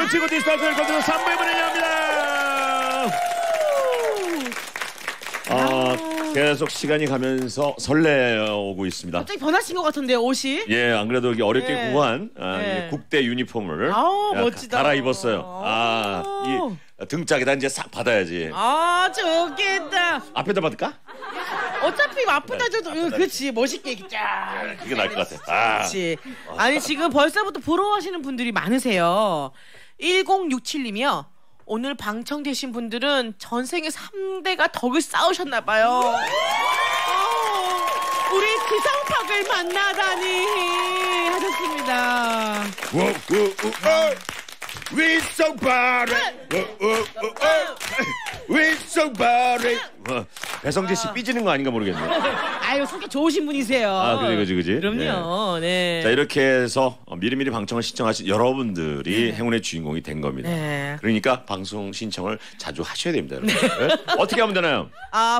치고 디스타크를 거두는 3부의 문을 엽니다. 계속 시간이 가면서 설레오고 있습니다. 갑자기 변하신 것 같은데요, 옷이? 예, 안 그래도 여기 어렵게 구한 국대 유니폼을 멋지다. 갈아입었어요. 이 등짝에다 이제 싹 받아야지. 좋겠다. 앞에다 받을까? 어차피 아프다 줘도 그렇지 멋있게 이렇게 쫙. 그게 나을 것 같아. 그렇지. 아니 지금 벌써부터 부러워하시는 분들이 많으세요. 1067님이요. 오늘 방청되신 분들은 전생에 3대가 덕을 쌓으셨나 봐요. 우리 기상팍을 만나다니 하셨습니다. We so body. We so body. 배성재 씨 삐지는 거 아닌가 모르겠네요. 아유 성격 좋으신 분이세요. 그지. 그럼요. 네. 자 이렇게 해서 미리미리 방청을 신청하신 여러분들이 행운의 주인공이 된 겁니다. 네. 그러니까 방송 신청을 자주 하셔야 됩니다. 여러분. 어떻게 하면 되나요?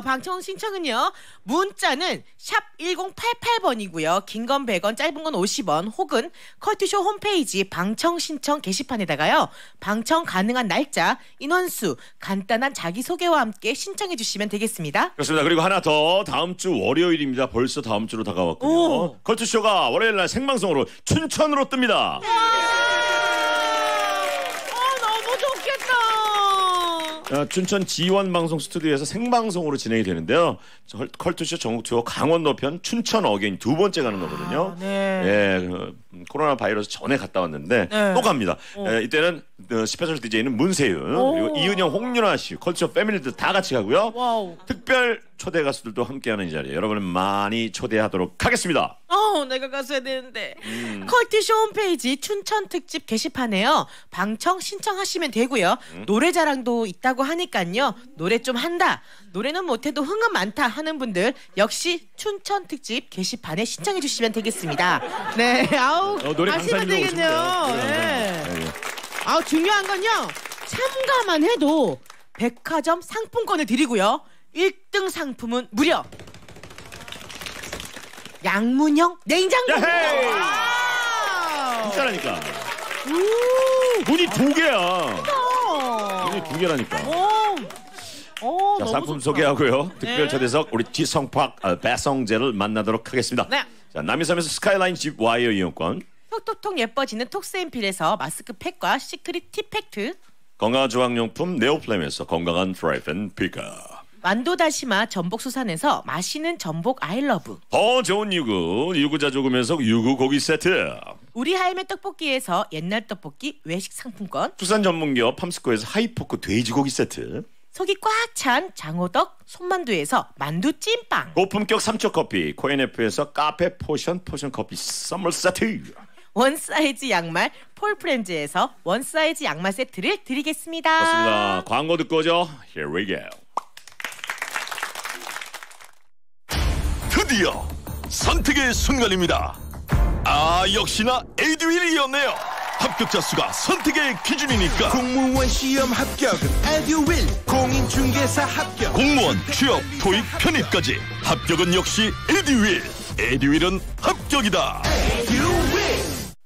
방청 신청은요. 문자는 샵 1088번이고요. 긴 건 100원, 짧은 건 50원 혹은 컬투쇼 홈페이지 방청 신청 게시판에다가요. 방청 가능한 날짜, 인원수, 간단한 자기소개와 함께 신청해 주시면 되겠습니다. 그렇습니다. 그리고 하나 더 다음 주 월요일입니다. 벌써 다음 주로 다가왔군요. 컬투쇼가 월요일 날 생방송으로 춘천으로 뜹니다. 너무 좋겠다. 춘천 G1 방송 스튜디오에서 생방송으로 진행이 되는데요. 컬투쇼 전국 투어 강원도 편 춘천 어게인 두 번째 가는 거거든요. 코로나 바이러스 전에 갔다 왔는데 또 갑니다. 이때는 스페셜 DJ는 문세윤 그리고 이은영, 홍윤아 씨, 컬투쇼 패밀리들 다 같이 가고요. 와우. 특별 초대 가수들도 함께하는 이 자리에 여러분을 많이 초대하도록 하겠습니다. 내가 갔어야 되는데. 컬투쇼 홈페이지 춘천 특집 게시판에요. 방청 신청하시면 되고요. 노래 자랑도 있다고 하니까요. 노래 좀 한다. 노래는 못해도 흥은 많다 하는 분들 역시 춘천 특집 게시판에 신청해 주시면 되겠습니다. 네, 노래 하시면 강사님도 되겠네요. 네. 중요한 건요. 참가만 해도 백화점 상품권을 드리고요. 1등 상품은 무려 양문형 냉장고. 진짜라니까. 문이 2개야. 문이 2개라니까. 자, 상품 소개하고요. 특별 초대석 우리 지성팍 배성재를 만나도록 하겠습니다. 네. 자, 남이섬에서 스카이라인 집 와이어 이용권, 톡톡톡 예뻐지는 톡스앤필에서 마스크팩과 시크릿 티팩트, 건강한 조각용품 네오플램에서 건강한 프라이팬 피카, 완도다시마 전복수산에서 맛있는 전복 아이러브, 더 좋은 유구자 조금에서 유구 고기 세트, 우리 할매 떡볶이에서 옛날 떡볶이 외식 상품권, 수산 전문기업 팜스코에서 하이포크 돼지고기 세트, 속이 꽉 찬 장호덕 손만두에서 만두 찐빵, 고품격 삼초커피 코엔F에서 카페 포션 커피 선물 세트, 원사이즈 양말 폴프렌즈에서 원사이즈 양말 세트를 드리겠습니다. 그렇습니다. 광고 듣고 오죠. Here we go. 드디어 선택의 순간입니다. 역시나 에듀윌이었네요. 합격자 수가 선택의 기준이니까. 공무원 시험 합격은 에듀윌. 공인중개사 합격. 공무원, 취업, 토익, 편입까지 합격은 역시 에듀윌. 에듀윌은 합격이다. 에듀윌.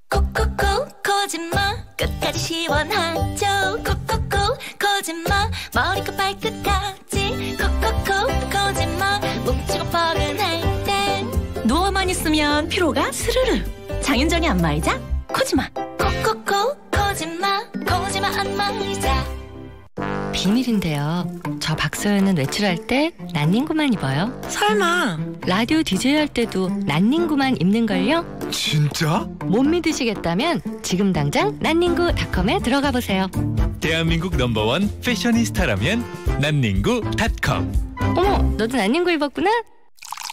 콕콕콕 거짓말 끝까지 시원하죠. 콕콕콕 거짓말 머리끝 발끝까지 콕콕콕 거짓말 묵지고 뻐근할 땐 누워만 있으면 피로가 스르르. 장윤정의 안마의자 코지마. 콕콕콕 거짓말 안마의자. 비밀인데요. 저 박서연은 외출할 때 난닝구만 입어요. 설마 라디오 DJ 할 때도 난닝구만 입는걸요? 진짜? 못 믿으시겠다면 지금 당장 난닝구닷컴에 들어가 보세요. 대한민국 넘버원 패셔니스타라면 난닝구닷컴. 어머, 너도 난닝구 입었구나?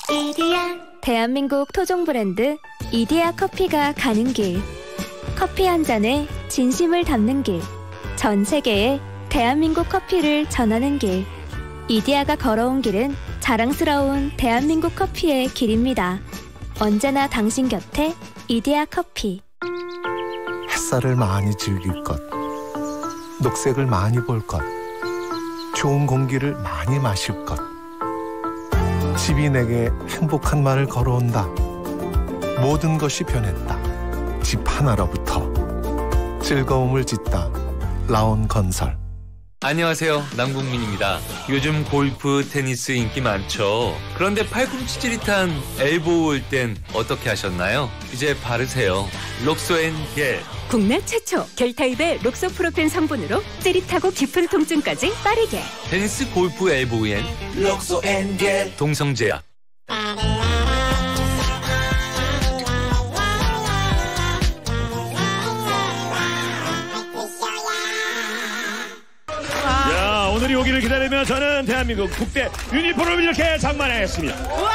이디야. 대한민국 토종 브랜드 이디야 커피가 가는 길. 커피 한 잔에 진심을 담는 길. 전 세계에 대한민국 커피를 전하는 길. 이디야가 걸어온 길은 자랑스러운 대한민국 커피의 길입니다. 언제나 당신 곁에 이디야 커피. 햇살을 많이 즐길 것, 녹색을 많이 볼 것, 좋은 공기를 많이 마실 것. 집이 내게 행복한 말을 걸어온다. 모든 것이 변했다. 집 하나로부터 즐거움을 짓다. 라온건설. 안녕하세요. 남궁민입니다. 요즘 골프, 테니스 인기 많죠. 그런데 팔꿈치 찌릿한 엘보우 올 땐 어떻게 하셨나요? 이제 바르세요. 록소앤겔. 국내 최초 겔 타입의 록소프로펜 성분으로 찌릿하고 깊은 통증까지 빠르게. 테니스 골프 엘보우엔 록소앤겔. 동성제약. 오늘이 오기를 기다리며 저는 대한민국 국대 유니폼을 이렇게 장만했습니다. 와!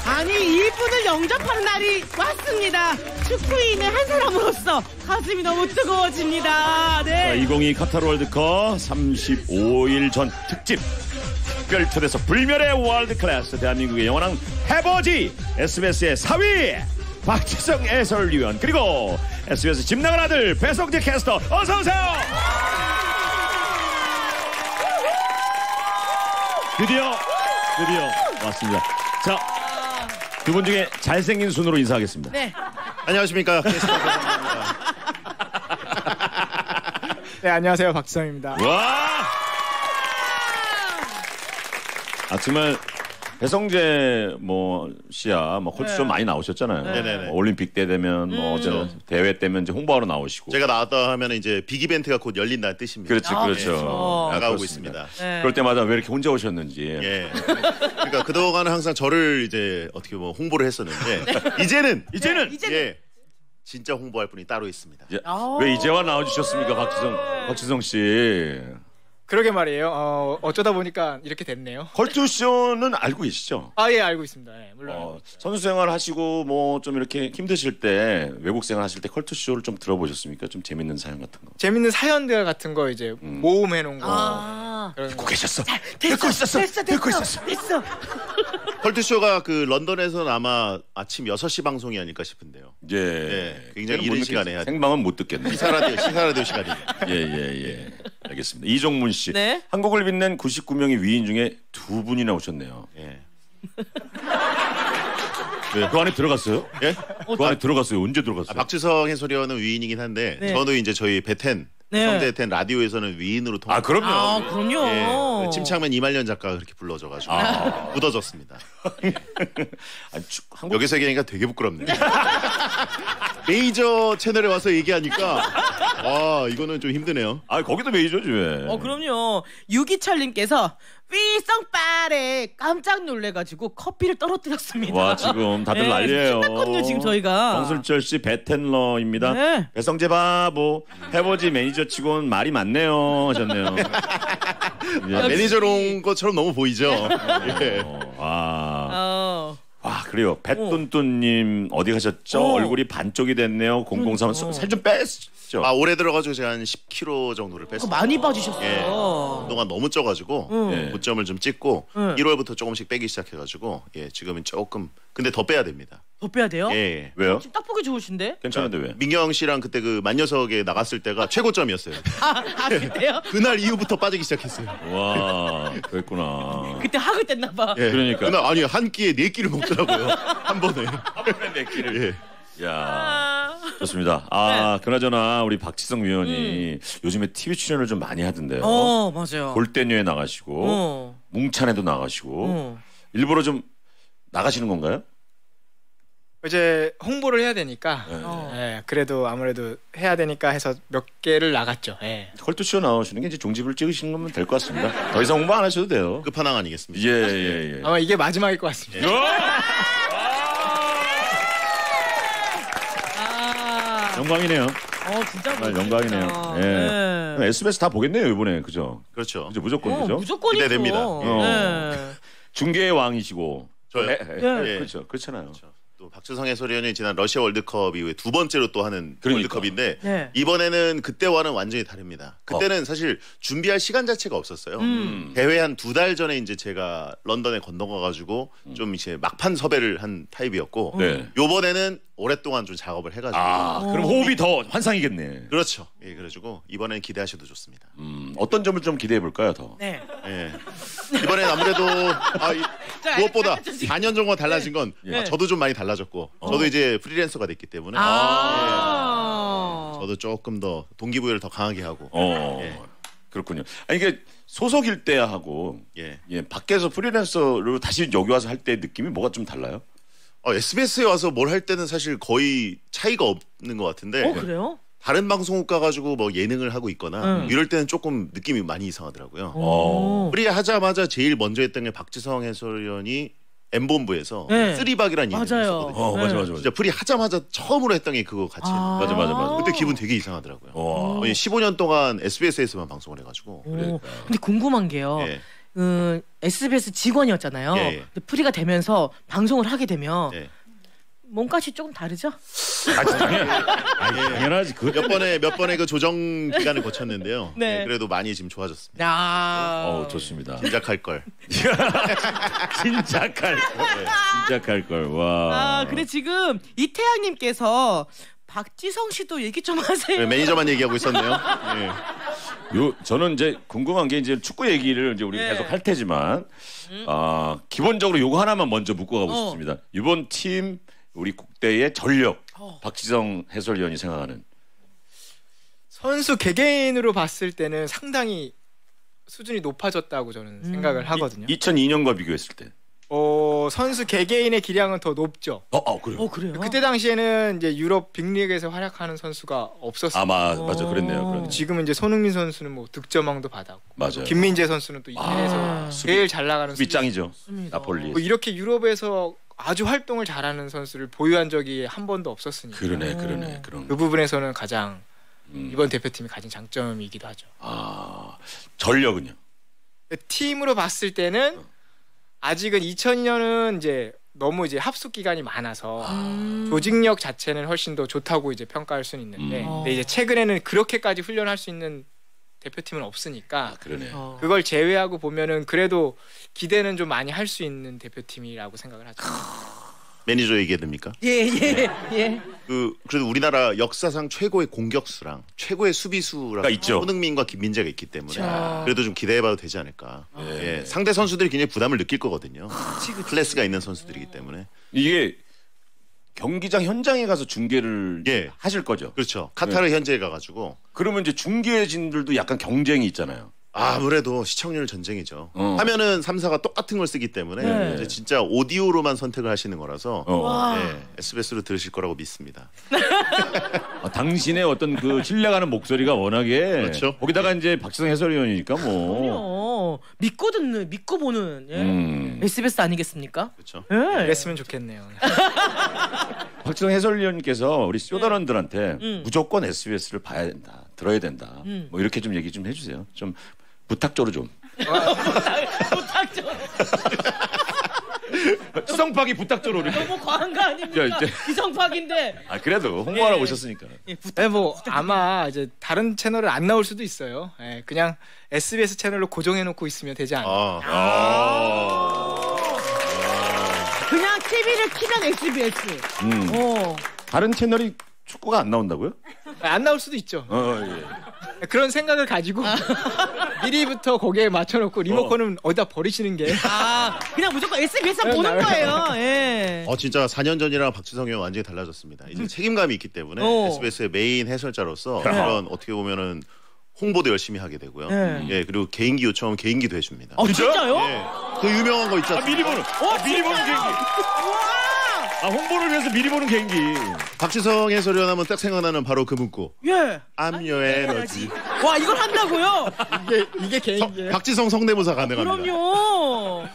아니 이분을 영접하는 날이 왔습니다. 축구인의 한 사람으로서 가슴이 너무 뜨거워집니다. 네. 2022 카타르 월드컵 35일 전 특집 특별 초대석 불멸의 월드 클래스 대한민국의 영원한 해버지 SBS의 4위 박지성 해설위원 그리고 SBS 집 나간 아들 배성재 캐스터 어서 오세요. 드디어 왔습니다. 자, 두 분 중에 잘생긴 순으로 인사하겠습니다. 네. 안녕하십니까. 캐스터 배성재입니다. 네, 안녕하세요. 박지성입니다. 와! 정말 배성재 씨야 컬투쇼 많이 나오셨잖아요. 네네네. 올림픽 때 되면 대회 때면 이제 홍보하러 나오시고. 제가 나왔다 하면 이제 빅 이벤트가 곧 열린다는 뜻입니다. 그렇죠. 나가고 있습니다. 네. 그럴 때마다 왜 이렇게 혼자 오셨는지. 예. 그러니까 그동안은 항상 저를 이제 어떻게 홍보를 했었는데 이제는 예. 진짜 홍보할 분이 따로 있습니다. 왜 이제와 나와주셨습니까, 박지성 씨? 그러게 말이에요. 어쩌다 보니까 이렇게 됐네요. 컬투쇼는 알고 계시죠? 예, 알고 있습니다. 네, 물론. 선수 생활 하시고 좀 이렇게 힘드실 때 외국 생활 하실 때 컬투쇼를 좀 들어보셨습니까? 좀 재밌는 사연 같은 거. 재밌는 사연들 같은 거 이제 모음해 놓은 거. 듣고 계셨어. 됐어. 컬투쇼가 그 런던에서는 아마 아침 6시 방송이 아닐까 싶은데요. 예. 굉장히 이른 시간에 해야 생방은 못 듣겠네요. 시사라디오 시간이에요. 예. 알겠습니다. 이종문 씨. 네? 한국을 빛낸 99명의 위인 중에 2분이나 오셨네요. 예. 그 안에 들어갔어요? 예? 그 안에 들어갔어요. 언제 들어갔어요? 박지성 해설위원은 위인이긴 한데 저도 이제 저희 베텐 성대텐 라디오에서는 위인으로 통합니다. 그럼요. 그럼요. 예. 침착맨 이말년 작가가 그렇게 불러줘가지고 묻어졌습니다. 여기서 얘기하니까 되게 부끄럽네요. 메이저 채널에 와서 얘기하니까 이거는 좀 힘드네요. 거기도 메이저지 왜? 그럼요. 유기철님께서 삐썽빠레 깜짝 놀래가지고 커피를 떨어뜨렸습니다. 와, 지금 다들 난리예요. 심각거든요 지금 저희가. 정슬철 씨 베텐러입니다. 네. 배성재 바보 해버지 매니저 치곤 말이 많네요 하셨네요. 매니저로 온 것처럼 너무 보이죠. 예. 그래요. 배뚠뚠님 어디 가셨죠? 얼굴이 반쪽이 됐네요. 003 살 좀 뺐죠. 올해 들어가지고 제가 한 10kg 정도를 뺐어요. 많이 빠지셨어요. 예. 그동안 너무 쪄가지고 고점을 좀 찍고 1월부터 조금씩 빼기 시작해가지고 지금은 조금 근데 더 빼야 됩니다. 더 빼야 돼요? 예. 왜요? 지금 딱 보기 좋으신데? 괜찮은데 왜? 민경 씨랑 그때 그 만녀석에 나갔을 때가 최고점이었어요. 그때요? 그날 이후부터 빠지기 시작했어요. 와, 그랬구나. 그때 학을 뗐나 봐. 예. 그러니까. 그날 한 끼에 4끼를 먹더라고요. 한 번에. 한 번에 4끼를. 예. 야, 좋습니다. 그나저나 우리 박지성 위원이 요즘에 TV 출연을 좀 많이 하던데요. 맞아요. 골대녀에 나가시고 뭉찬에도 나가시고 일부러 좀 나가시는 건가요? 이제 홍보를 해야 되니까 그래도 아무래도 해야 되니까 해서 몇 개를 나갔죠. 컬투쇼 나오시는 게 이제 종집을 찍으시는 거면 될 것 같습니다. 더 이상 홍보 안 하셔도 돼요. 끝판왕 아니겠습니까? 예. 아마 이게 마지막일 것 같습니다. 영광이네요. 진짜 영광이네요. 예. SBS 다 보겠네요 이번에 그죠? 그렇죠. 이제 무조건 그죠? 무조건이죠. 기대됩니다. 중계의 왕이시고. 저요? 그렇죠. 그렇잖아요. 그렇죠. 또 박지성 해설위원이 지난 러시아 월드컵 이후에 2번째로 또 하는 월드컵인데 이번에는 그때와는 완전히 다릅니다. 그때는 사실 준비할 시간 자체가 없었어요. 대회 한 2달 전에 이제 제가 런던에 건너가가지고 좀 이제 막판 섭외를 한 타입이었고 요번에는 오랫동안 좀 작업을 해가지고 그럼 호흡이 더 환상이겠네. 그렇죠. 예, 그래가지고 이번엔 기대하셔도 좋습니다. 어떤 점을 좀 기대해 볼까요, 더? 네. 예. 이번엔 아무래도 무엇보다 4년 전과 달라진 건 저도 좀 많이 달라졌고 저도 이제 프리랜서가 됐기 때문에 저도 조금 더 동기부여를 더 강하게 하고. 예. 그렇군요. 아니 이게 소속일 때하고 밖에서 프리랜서로 다시 여기 와서 할 때 느낌이 뭐가 좀 달라요? SBS에 와서 뭘 할 때는 사실 거의 차이가 없는 것 같은데. 그래요? 다른 방송국 가가지고 뭐 예능을 하고 있거나 이럴 때는 조금 느낌이 많이 이상하더라고요. 프리 하자마자 제일 먼저 했던 게 박지성 해설위원이 M본부에서 쓰리박이라는 예능을 했었거든요. 맞아. 진짜 프리 하자마자 처음으로 했던 게 그거 같이. 맞아. 그때 기분 되게 이상하더라고요. 15년 동안 SBS에서만 방송을 해가지고. 근데 궁금한 게요. SBS 직원이었잖아요. 근데 프리가 되면서 방송을 하게 되면 몸값이 조금 다르죠? 당연하지. 몇 번의 그 조정 기간을 거쳤는데요. 그래도 많이 지금 좋아졌습니다. 좋습니다. 진작할 걸. 진작할 걸. 와. 근데 지금 이태양님께서 박지성 씨도 얘기 좀 하세요. 매니저만 얘기하고 있었네요. 저는 이제 궁금한 게 이제 축구 얘기를 이제 우리 계속 할 테지만 기본적으로 요거 하나만 먼저 묻고 가고 싶습니다. 이번 팀 우리 국대의 전력 박지성 해설위원이 생각하는 선수 개개인으로 봤을 때는 상당히 수준이 높아졌다고 저는 생각을 하거든요. 2002년과 비교했을 때. 선수 개개인의 기량은 더 높죠. 그래요? 그래요? 그때 당시에는 이제 유럽 빅리그에서 활약하는 선수가 없었어요. 맞아, 그랬네요. 지금은 이제 손흥민 선수는 뭐 득점왕도 받았고, 맞아요. 김민재 선수는 또 이태에서 제일 잘 나가는 수비짱이죠. 나폴리. 뭐 이렇게 유럽에서 아주 활동을 잘하는 선수를 보유한 적이 한 번도 없었으니까. 그러네. 그 부분에서는 가장 이번 대표팀이 가진 장점이기도 하죠. 전력은요? 팀으로 봤을 때는 아직은 2002년은 이제 너무 이제 합숙 기간이 많아서 조직력 자체는 훨씬 더 좋다고 이제 평가할 수는 있는데, 근데 이제 최근에는 그렇게까지 훈련할 수 있는 대표팀은 없으니까 그걸 제외하고 보면은 그래도 기대는 좀 많이 할 수 있는 대표팀이라고 생각을 하죠. 매니저 얘기해야 됩니까? 예. 그래도 우리나라 역사상 최고의 공격수랑 최고의 수비수랑 있죠. 손흥민과 김민재가 있기 때문에 그래도 좀 기대해봐도 되지 않을까. 상대 선수들이 굉장히 부담을 느낄 거거든요. 클래스가 있는 선수들이기 때문에. 이게 경기장 현장에 가서 중계를 하실 거죠? 그렇죠. 카타르 현지에 가가지고. 그러면 이제 중계진들도 약간 경쟁이 있잖아요. 아무래도 시청률 전쟁이죠. 화면은 3사가 똑같은 걸 쓰기 때문에 이제 진짜 오디오로만 선택을 하시는 거라서 SBS로 들으실 거라고 믿습니다. 당신의 어떤 그 신뢰가는 목소리가 워낙에 그렇죠. 거기다가 이제 박지성 해설위원이니까 뭐 믿고 보는 SBS 아니겠습니까? 그렇죠. 그랬으면 좋겠네요. 박지성 해설위원님께서 우리 쇼다런들한테 무조건 SBS를 봐야 된다, 들어야 된다. 뭐 이렇게 좀 얘기 좀 해주세요. 좀 부탁조로 좀. 부탁조로. 수성팍이 부탁조로. 너무 과한 거 아닙니까? 기성팍인데. 그래도 홍보하러 오셨으니까. 아마 이제 다른 채널을 안 나올 수도 있어요. 그냥 SBS 채널로 고정해놓고 있으면 되지 않나. 그냥 TV를 키면 SBS. 다른 채널이 축구가 안 나온다고요? 안 나올 수도 있죠. 그런 생각을 가지고 미리부터 거기에 맞춰놓고 리모컨은 어디다 버리시는 게. 그냥 무조건 SBS만 보는 거예요. 진짜 4년 전이랑 박지성 의원 완전히 달라졌습니다. 이제 책임감이 있기 때문에 SBS의 메인 해설자로서 그런 어떻게 보면은 홍보도 열심히 하게 되고요. 그리고 개인기 요청하면 개인기도 해줍니다. 진짜요? 그 유명한 거 있잖아요. 미리 보는 개인기. 홍보를 위해서 미리 보는 개인기. 박지성 해설위원 하면 딱 생각나는 바로 그 문구. I'm your energy. 와, 이걸 한다고요? 이게 개인기예요. 박지성 성대모사 가능합니다. 그럼요.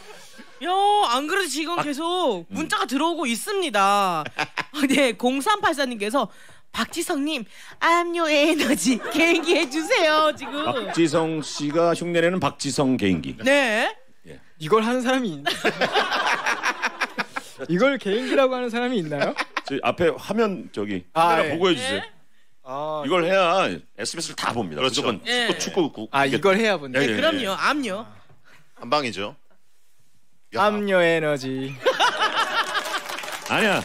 안 그래도 지금 계속 문자가 들어오고 있습니다. 0384님께서 박지성님, I'm your energy 개인기 해주세요. 지금. 박지성 씨가 흉내내는 박지성 개인기. 네. 이걸 하는 사람이 있나? 이걸 개인기라고 하는 사람이 있나요? 저 앞에 화면 카메라 보고 해주세요. 이걸 해야 SBS를 다 봅니다. 그렇죠. 축구. 이걸 해야 본다. 그럼요. 암요. 한 방이죠. 암요 에너지. 아니야.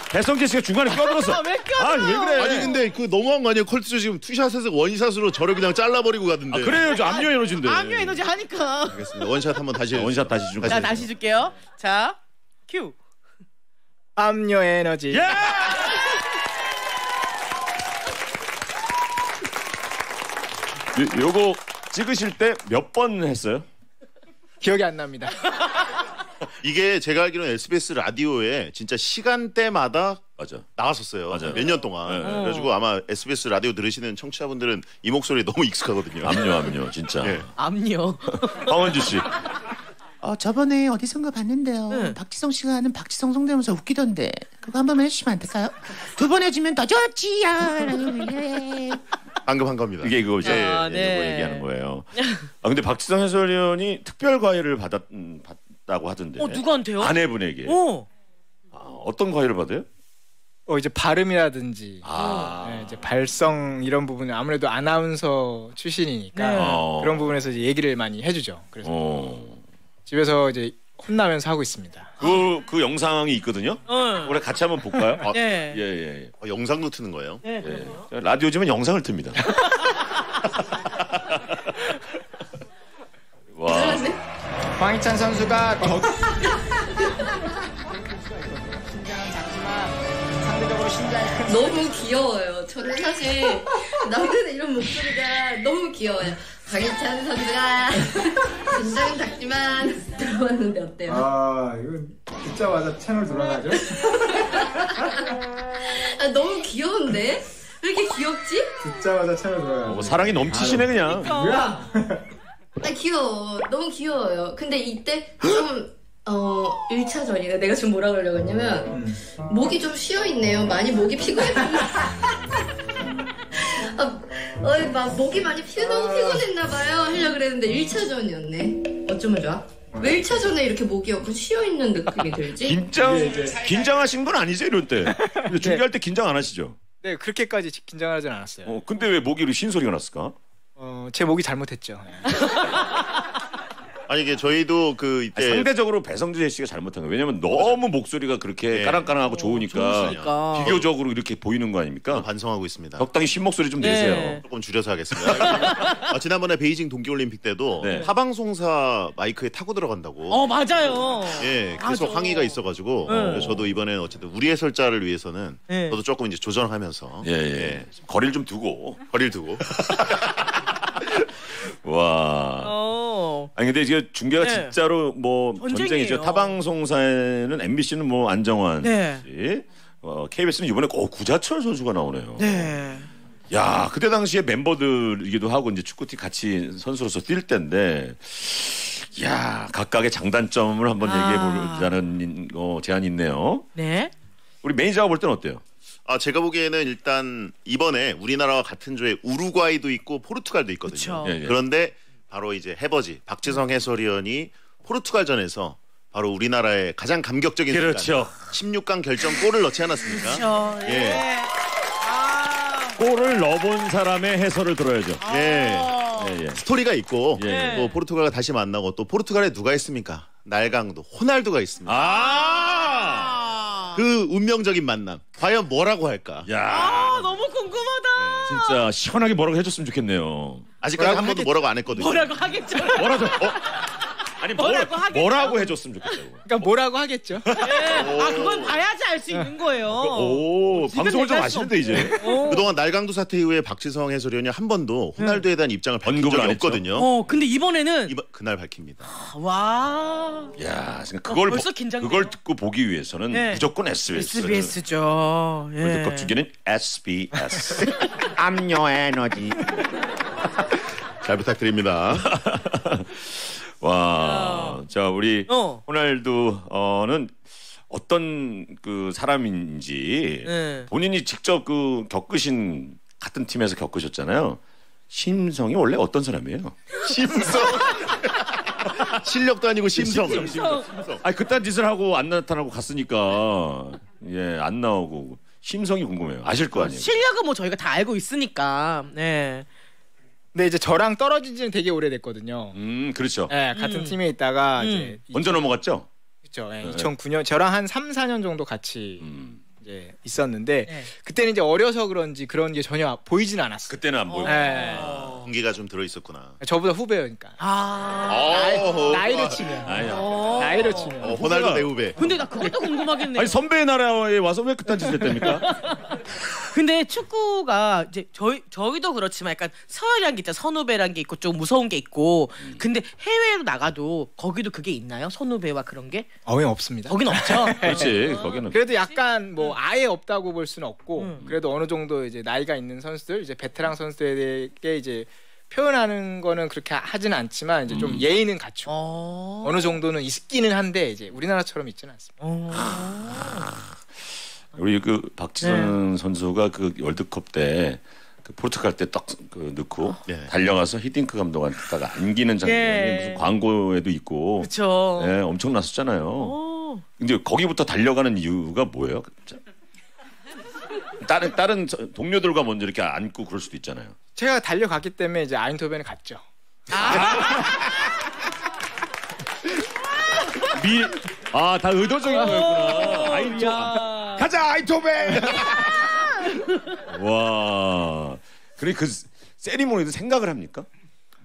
배성재 씨가 중간에 껴들었어. 왜 껴들어? 왜 그래? 아니 근데 그 너무한 거 아니에요? 컬투쇼 지금 투샷에서 원샷으로 저를 그냥 잘라버리고 가던데. 그래요. 저 암요 에너지인데. 암요 에너지 하니까. 알겠습니다. 원샷 한번 다시. 원샷 다시 좀. 자, 다시 줄게요. 자, 큐. 암요 에너지. 요거 찍으실 때 몇 번 했어요? 기억이 안 납니다. 이게 제가 알기로는 SBS 라디오에 진짜 시간대마다 맞아. 나왔었어요. 맞아요. 몇 년 동안. 네. 그래가지고 아마 SBS 라디오 들으시는 청취자분들은 이 목소리 너무 익숙하거든요. 압류 진짜. 네. 압류. 황원주 씨. 저번에 어디선가 봤는데요. 박지성 씨가 하는 박지성 성대모사 웃기던데 그거 한 번만 해주시면 안 될까요? 두 번 해주면 더 좋지요. 방금 한 겁니다. 이게 그거죠. 네. 이거 얘기하는 거예요. 근데 박지성 해설위원이 특별 과외를 받았다고 하던데. 누구한테요? 아내분에게. 어떤 과외를 받아요? 이제 발음이라든지 네, 이제 발성 이런 부분은 아무래도 아나운서 출신이니까 그런 부분에서 이제 얘기를 많이 해주죠. 그래서 집에서 이제 혼나면서 하고 있습니다. 그 영상이 있거든요. 우리 같이 한번 볼까요? 네. 예. 영상도 트는 거예요? 네. 라디오지만 영상을 틉니다. 와. 황희찬 선수가 너무 귀여워요. 저는 사실 남들의 이런 목소리가 너무 귀여워요. 박희찬 선수가 긴장은 작지만 들어봤는데 어때요? 이거 듣자마자 채널 돌아가죠? 너무 귀여운데? 왜 이렇게 귀엽지? 듣자마자 채널 돌아가죠. 사랑이 넘치시네 그냥. 뭐야? 귀여워. 너무 귀여워요. 근데 이때 좀 1차전이네. 내가 지금 뭐라 그러려고 했냐면 목이 좀 쉬어있네요. 많이 목이 피곤했나 막 목이 많이 너무 피곤했나봐요 하려고 그랬는데 1차전이었네. 어쩌면 좋아? 왜 1차전에 이렇게 목이 없고 쉬어있는 느낌이 들지? 긴장하신 건 아니죠 이럴 때. 근데 중계할 때 긴장 안 하시죠? 네, 그렇게까지 긴장하진 않았어요. 근데 왜 목이 쉰소리가 났을까? 제 목이 잘못했죠. 아니 이게 저희도 이때 상대적으로 배성재 씨가 잘못한 거예요. 왜냐면 너무 목소리가 그렇게 까랑까랑하고 좋으니까 비교적으로 이렇게 보이는 거 아닙니까? 반성하고 있습니다. 적당히 쉰 목소리 좀 내세요. 조금 줄여서 하겠습니다. 지난번에 베이징 동계올림픽 때도 타방송사 마이크에 타고 들어간다고. 맞아요. 예, 계속 항의가 있어가지고 그래서 저도 이번에는 어쨌든 우리 해설자를 위해서는 저도 조금 이제 조정하면서 거리를 좀 두고. 와. 아니 근데 이게 중계가 진짜로 뭐 전쟁이죠. 타방송사에는 MBC는 뭐 안정환 씨, KBS는 이번에 구자철 선수가 나오네요. 네. 야, 그때 당시에 멤버들이기도 하고 이제 축구팀 같이 선수로서 뛸 때인데, 야, 각각의 장단점을 한번 얘기해 보자는 제안이 있네요. 네. 우리 매니저가 볼 때는 어때요? 제가 보기에는 일단 이번에 우리나라와 같은 조에 우루과이도 있고 포르투갈도 있거든요. 그런데 바로 이제 해버지 박지성 해설위원이 포르투갈전에서 바로 우리나라의 가장 감격적인 순간 16강 결정골을 넣지 않았습니까? 그렇죠. 골을 넣어본 사람의 해설을 들어야죠. 스토리가 있고 또 포르투갈과 다시 만나고 또 포르투갈에 누가 있습니까? 날강도 호날두가 있습니다. 그 운명적인 만남 과연 뭐라고 할까? 너무 궁금하다. 진짜 시원하게 뭐라고 해줬으면 좋겠네요. 아직까지 한 번도 뭐라고 안 했거든요. 뭐라고 하겠죠. 뭐라도 아니 뭐라고 해줬으면 좋겠다고. 그러니까 뭐라고 하겠죠. 그건 봐야지 알 수 있는 거예요. 방송을 좀 아시는데 이제. 그동안 날강도 사태 이후에 박지성 해설위원이 한 번도 호날두에 대한 입장을 밝힌 적이 없거든요. 근데 이번에는 그날 밝힙니다. 와. 야, 그걸 벌써 긴장돼요. 그걸 듣고 보기 위해서는 무조건 SBS. SBS죠. 월드컵 중계는 SBS. 압류 에너지. 잘 부탁드립니다. 와, 자 우리 호날두는 어떤 그 사람인지 본인이 직접 겪으신 같은 팀에서 겪으셨잖아요. 심성이 원래 어떤 사람이에요? 심성. 실력도 아니고 심성. 아니 그딴 짓을 하고 안 나타나고 갔으니까 안 나오고 심성이 궁금해요. 아실 거 아니에요? 실력은 뭐 저희가 다 알고 있으니까. 근데 이제 저랑 떨어진 지는 되게 오래됐거든요. 그렇죠. 네, 같은 팀에 있다가 이제 먼저 넘어갔죠? 그렇죠. 2009년 저랑 한 3-4년 정도 같이 이제 있었는데 그때는 이제 어려서 그런지 그런 게 전혀 보이진 않았어요. 그때는 안 보이고. 공기가 좀 들어 있었구나. 저보다 후배니까. 나이로 치면. 나이로 치면. 호날두 내 후배. 근데 나 그것도 궁금하겠네요. 아니 선배의 나라에 와서 왜 그딴 짓을 했답니까? 근데 축구가 이제 저희도 그렇지만 약간 서열이란 게 있잖아. 선후배란 게 있고 좀 무서운 게 있고. 근데 해외로 나가도 거기도 그게 있나요? 선후배와 그런 게? 없습니다. 거긴 없죠. 그렇지. 거기는. 그래도 약간 뭐 아예 없다고 볼 수는 없고 그래도 어느 정도 이제 나이가 있는 선수들, 이제 베테랑 선수들에게 이제 표현하는 거는 그렇게 하지는 않지만 이제 좀 예의는 갖추고 어느 정도는 있기는 한데 이제 우리나라처럼 있지는 않습니다. 우리 그 박지성 선수가 그 월드컵 때 그 포르투갈 때 딱 그 넣고 달려가서 히딩크 감독한테다가 안기는 장면이 무슨 광고에도 있고, 그렇죠. 네, 엄청났었잖아요. 근데 거기부터 달려가는 이유가 뭐예요? 다른 동료들과 먼저 이렇게 안고 그럴 수도 있잖아요. 제가 달려갔기 때문에 이제 아인토벤에 갔죠. 다 의도적인 거였구나. 가자 아인토벤. 와, 그래 그 세리머니도 생각을 합니까?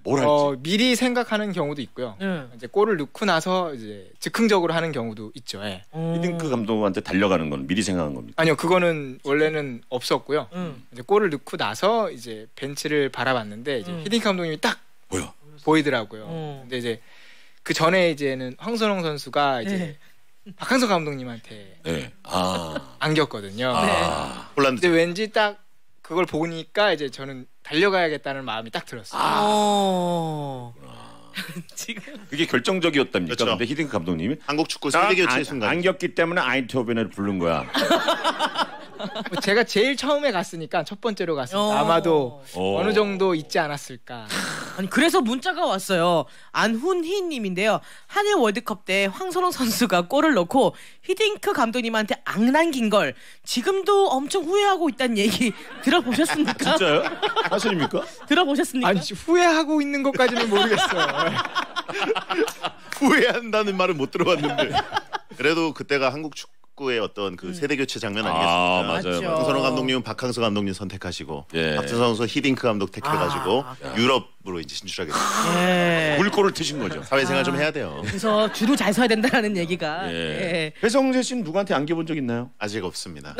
뭘 할지 미리 생각하는 경우도 있고요. 이제 골을 넣고 나서 이제 즉흥적으로 하는 경우도 있죠. 히딩크 감독한테 달려가는 건 미리 생각한 겁니까? 아니요, 그거는 원래는 없었고요. 이제 골을 넣고 나서 이제 벤치를 바라봤는데 이제 히딩크 감독님이 딱 보이더라고요. 근데 이제 그 전에 이제는 황선홍 선수가 이제 박항서 감독님한테 안겼거든요. 근데 왠지 딱 그걸 보니까 이제 저는 달려가야겠다는 마음이 딱 들었어요. 지금 그게 결정적이었답니까? 그렇죠. 근데 히딩크 감독님이 한국 축구 세계 교체 순간 안겼기 때문에 아인토벤을 부른 거야. 제가 제일 처음에 갔으니까 첫 번째로 갔으니까 아마도 어느 정도 있지 않았을까. 아니 그래서 문자가 왔어요. 안훈희님인데요. 한일 월드컵 때 황선홍 선수가 골을 넣고 히딩크 감독님한테 앙난긴 걸 지금도 엄청 후회하고 있다는 얘기 들어보셨습니까? 진짜요? 사실입니까? 들어보셨습니까? 아니 후회하고 있는 것까지는 모르겠어요. 후회한다는 말은 못 들어봤는데 그래도 그때가 한국 축구의 어떤 그 세대 교체 장면 아니겠습니까? 맞아요. 황선홍 감독님은 박항서 감독님 선택하시고 박지성 선수 히딩크 감독 택해가지고 유럽으로 이제 진출하게 됐어요. 물꼬를 트신 거죠. 사회생활 좀 해야 돼요. 그래서 줄을 잘 서야 된다는 얘기가. 배성재 씨는 누구한테 안겨본 적 있나요? 아직 없습니다.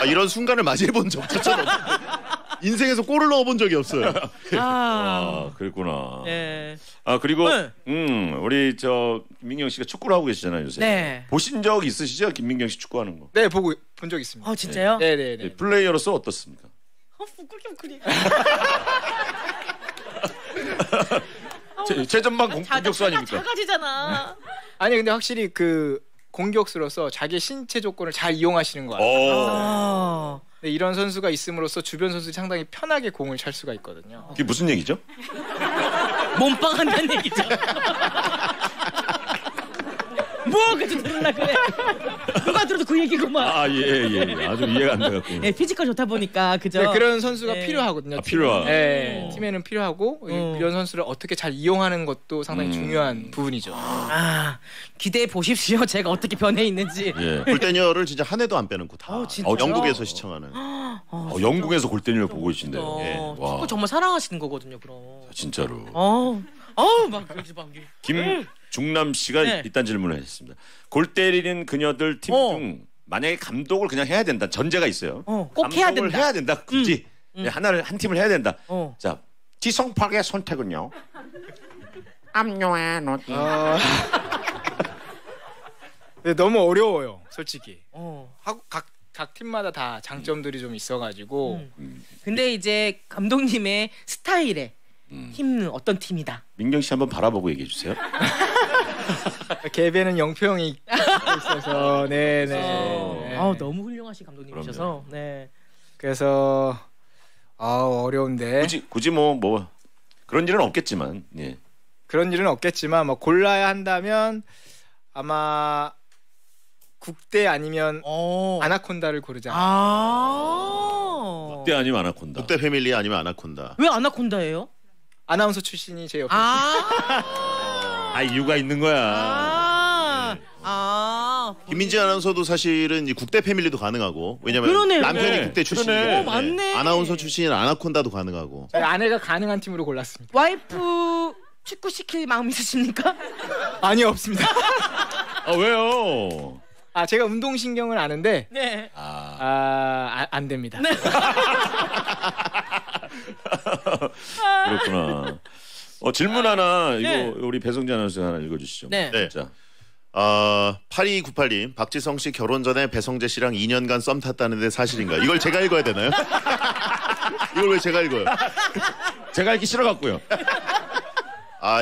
이런 순간을 맞이해본 적조차 없어요. 인생에서 골을 넣어본 적이 없어요. 그랬구나. 그리고 우리 김민경 씨가 축구를 하고 계시잖아요 요새. 네. 보신 적 있으시죠? 김민경 씨 축구하는 거. 네, 본 적 있습니다. 진짜요? 네. 플레이어로서 어떻습니까? 부끄럽구리. 최전방 공격수 아닙니까? 작아지잖아. 아니 근데 확실히 그 공격수로서 자기의 신체 조건을 잘 이용하시는 것 같아요. 네, 이런 선수가 있음으로써 주변 선수들이 상당히 편하게 공을 찰 수가 있거든요. 그게 무슨 얘기죠? 몸빵 한다는 얘기죠. 뭐 그저 들으려 그래. 누가 들어도 그 얘기구만. 예. 아주 이해가 안 돼갖고. 피지컬 좋다 보니까 그죠. 네, 그런 선수가 필요하거든요. 필요하. 팀에는 필요하고 이런 선수를 어떻게 잘 이용하는 것도 상당히 중요한 부분이죠. 기대해 보십시오. 제가 어떻게 변해 있는지. 골대녀를 진짜 한 해도 안 빼놓고 다 영국에서 시청하는. 영국에서 골대녀를 보고 계신데요. 축구 정말 사랑하시는 거거든요. 그럼. 진짜로. 막 그러지 마. 김중남 씨가 이딴 질문을 했습니다. 골 때리는 그녀들 팀 중 만약에 감독을 그냥 해야 된다. 전제가 있어요. 꼭 해야 된다. 감독을 해야 된다. 굳이 한 팀을 해야 된다. 자, 지성팍의 선택은요. 압류해 놓기. 네, 너무 어려워요, 솔직히. 각 팀마다 다 장점들이 좀 있어가지고. 근데 이제 감독님의 스타일에 팀은 어떤 팀이다. 민경 씨 한번 바라보고 얘기해 주세요. 개배는 영표형이 있어서 네네. 너무 훌륭하신 감독님이셔서. 네. 그래서 어려운데. 굳이 뭐 그런 일은 없겠지만. 그런 일은 없겠지만 뭐 골라야 한다면 아마 국대 아니면 아나콘다를 고르자. 국대 아니면 아나콘다. 국대 패밀리 아니면 아나콘다. 왜 아나콘다예요? 아나운서 출신이 제 옆에. 이유가 있는 거야. 김민지 아나운서도 사실은 이 국대 패밀리도 가능하고 왜냐면 남편이 국대 출신이에요. 맞네. 아나운서 출신인 아나콘다도 가능하고. 아내가 가능한 팀으로 골랐습니다. 와이프 축구 시킬 마음 있으십니까? 아니요, 없습니다. 왜요? 제가 운동신경을 아는데 네. 안 됩니다. 네. 그렇구나. 질문 하나 이거 네. 우리 배성재 아나운서 하나 읽어주시죠. 네. 자. 8298님 박지성 씨 결혼 전에 배성재 씨랑 2년간 썸 탔다는데 사실인가? 이걸 제가 읽어야 되나요? 이걸 왜 제가 읽어요? 제가 읽기 싫어갖고요.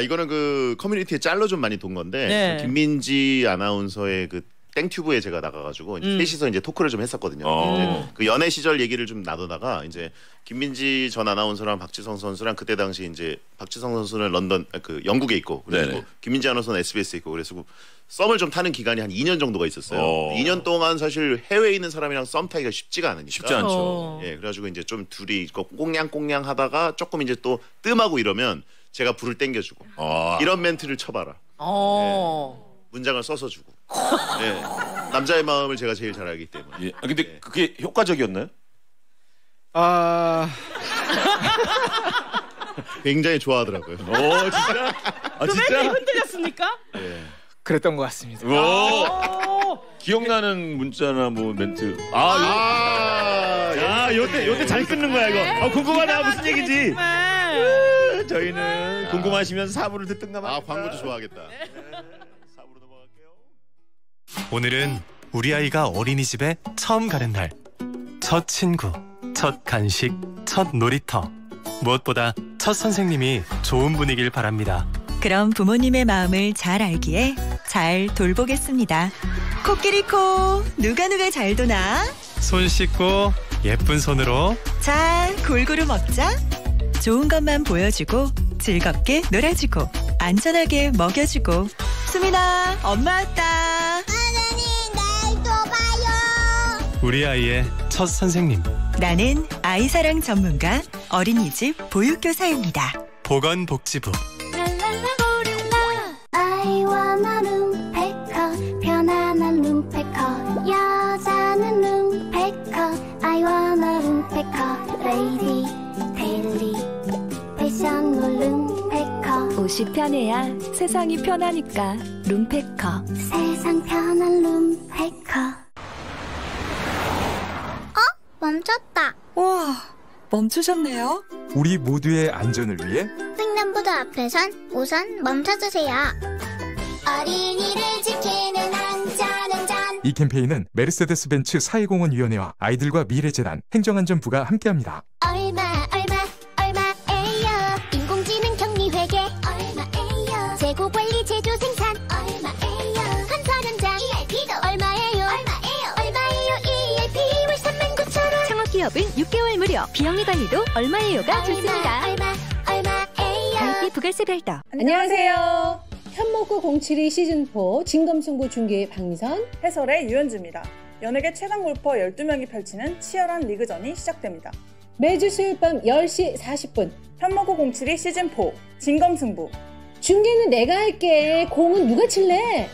이거는 그 커뮤니티에 짤로 좀 많이 돈 건데 네. 김민지 아나운서의 그 땡튜브에 제가 나가가지고 셋이서 이제 토크를 좀 했었거든요. 이제 그 연애 시절 얘기를 좀 나누다가 이제 김민지 전 아나운서랑 박지성 선수랑 그때 당시 이제 박지성 선수는 런던 그 영국에 있고 그리고 김민지 아나운서는 SBS에 있고 그래서 썸을 좀 타는 기간이 한 2년 정도가 있었어요. 2년 동안 사실 해외에 있는 사람이랑 썸 타기가 쉽지가 않으니까. 쉽지 않죠. 예, 그래가지고 이제 좀 둘이 꽁냥꽁냥 하다가 조금 이제 또 뜸하고 이러면 제가 불을 땡겨주고 이런 멘트를 쳐봐라. 문장을 써서 주고. 네. 남자의 마음을 제가 제일 잘 알기 때문에. 근데 그게 효과적이었나요? 굉장히 좋아하더라고요. 진짜? 그 흔들렸습니까? 네. 그랬던 것 같습니다. 기억나는 문자나 뭐 멘트. 요때 잘 끊는 거야 이거. 궁금하다 무슨 얘기지? 저희는 궁금하시면 4부를 듣든가 말. 광고도 좋아하겠다. 오늘은 우리 아이가 어린이집에 처음 가는 날. 첫 친구, 첫 간식, 첫 놀이터. 무엇보다 첫 선생님이 좋은 분이길 바랍니다. 그럼 부모님의 마음을 잘 알기에 잘 돌보겠습니다. 코끼리코, 누가 잘 도나? 손 씻고 예쁜 손으로. 자, 골고루 먹자. 좋은 것만 보여주고 즐겁게 놀아주고 안전하게 먹여주고. 수민아, 엄마 왔다. 내일 또 봐요. 우리 아이의 첫 선생님. 나는 아이사랑 전문가 어린이집 보육교사입니다. 보건복지부. 아이와 룸페커 편안한 룸페커 여자는 룸페커 아이와 룸페커 레이디 데일리 패션몰 룸페커 옷이 편해야 세상이 편하니까 룸페커. 세상 편한 룸페커. 멈췄다. 와, 멈추셨네요. 우리 모두의 안전을 위해 횡단보도 앞에선 우선 멈춰주세요. 어린이를 지키는 안전운전. 이 캠페인은 메르세데스벤츠 사회공헌위원회와 아이들과 미래재단 행정안전부가 함께합니다. 얼마에요? 인공지능 격리회계 얼마에요? 재고관리 제조 생산 얼마에요? 한살 현장 ERP도 얼마에요? ERP 월 39,000원. 창업기업은 6개월 무료. 비영리 관리도 얼마에요가 좋습니다. 얼마에요? 가입비 부가세 별도. 안녕하세요. 현목구 072 시즌4 진검승부 중계 박미선, 해설의 유현주입니다. 연예계 최강 골퍼 12명이 펼치는 치열한 리그전이 시작됩니다. 매주 수요일 밤 10시 40분 현목구 072 시즌4 진검승부. 중계는 내가 할게. 공은 누가 칠래?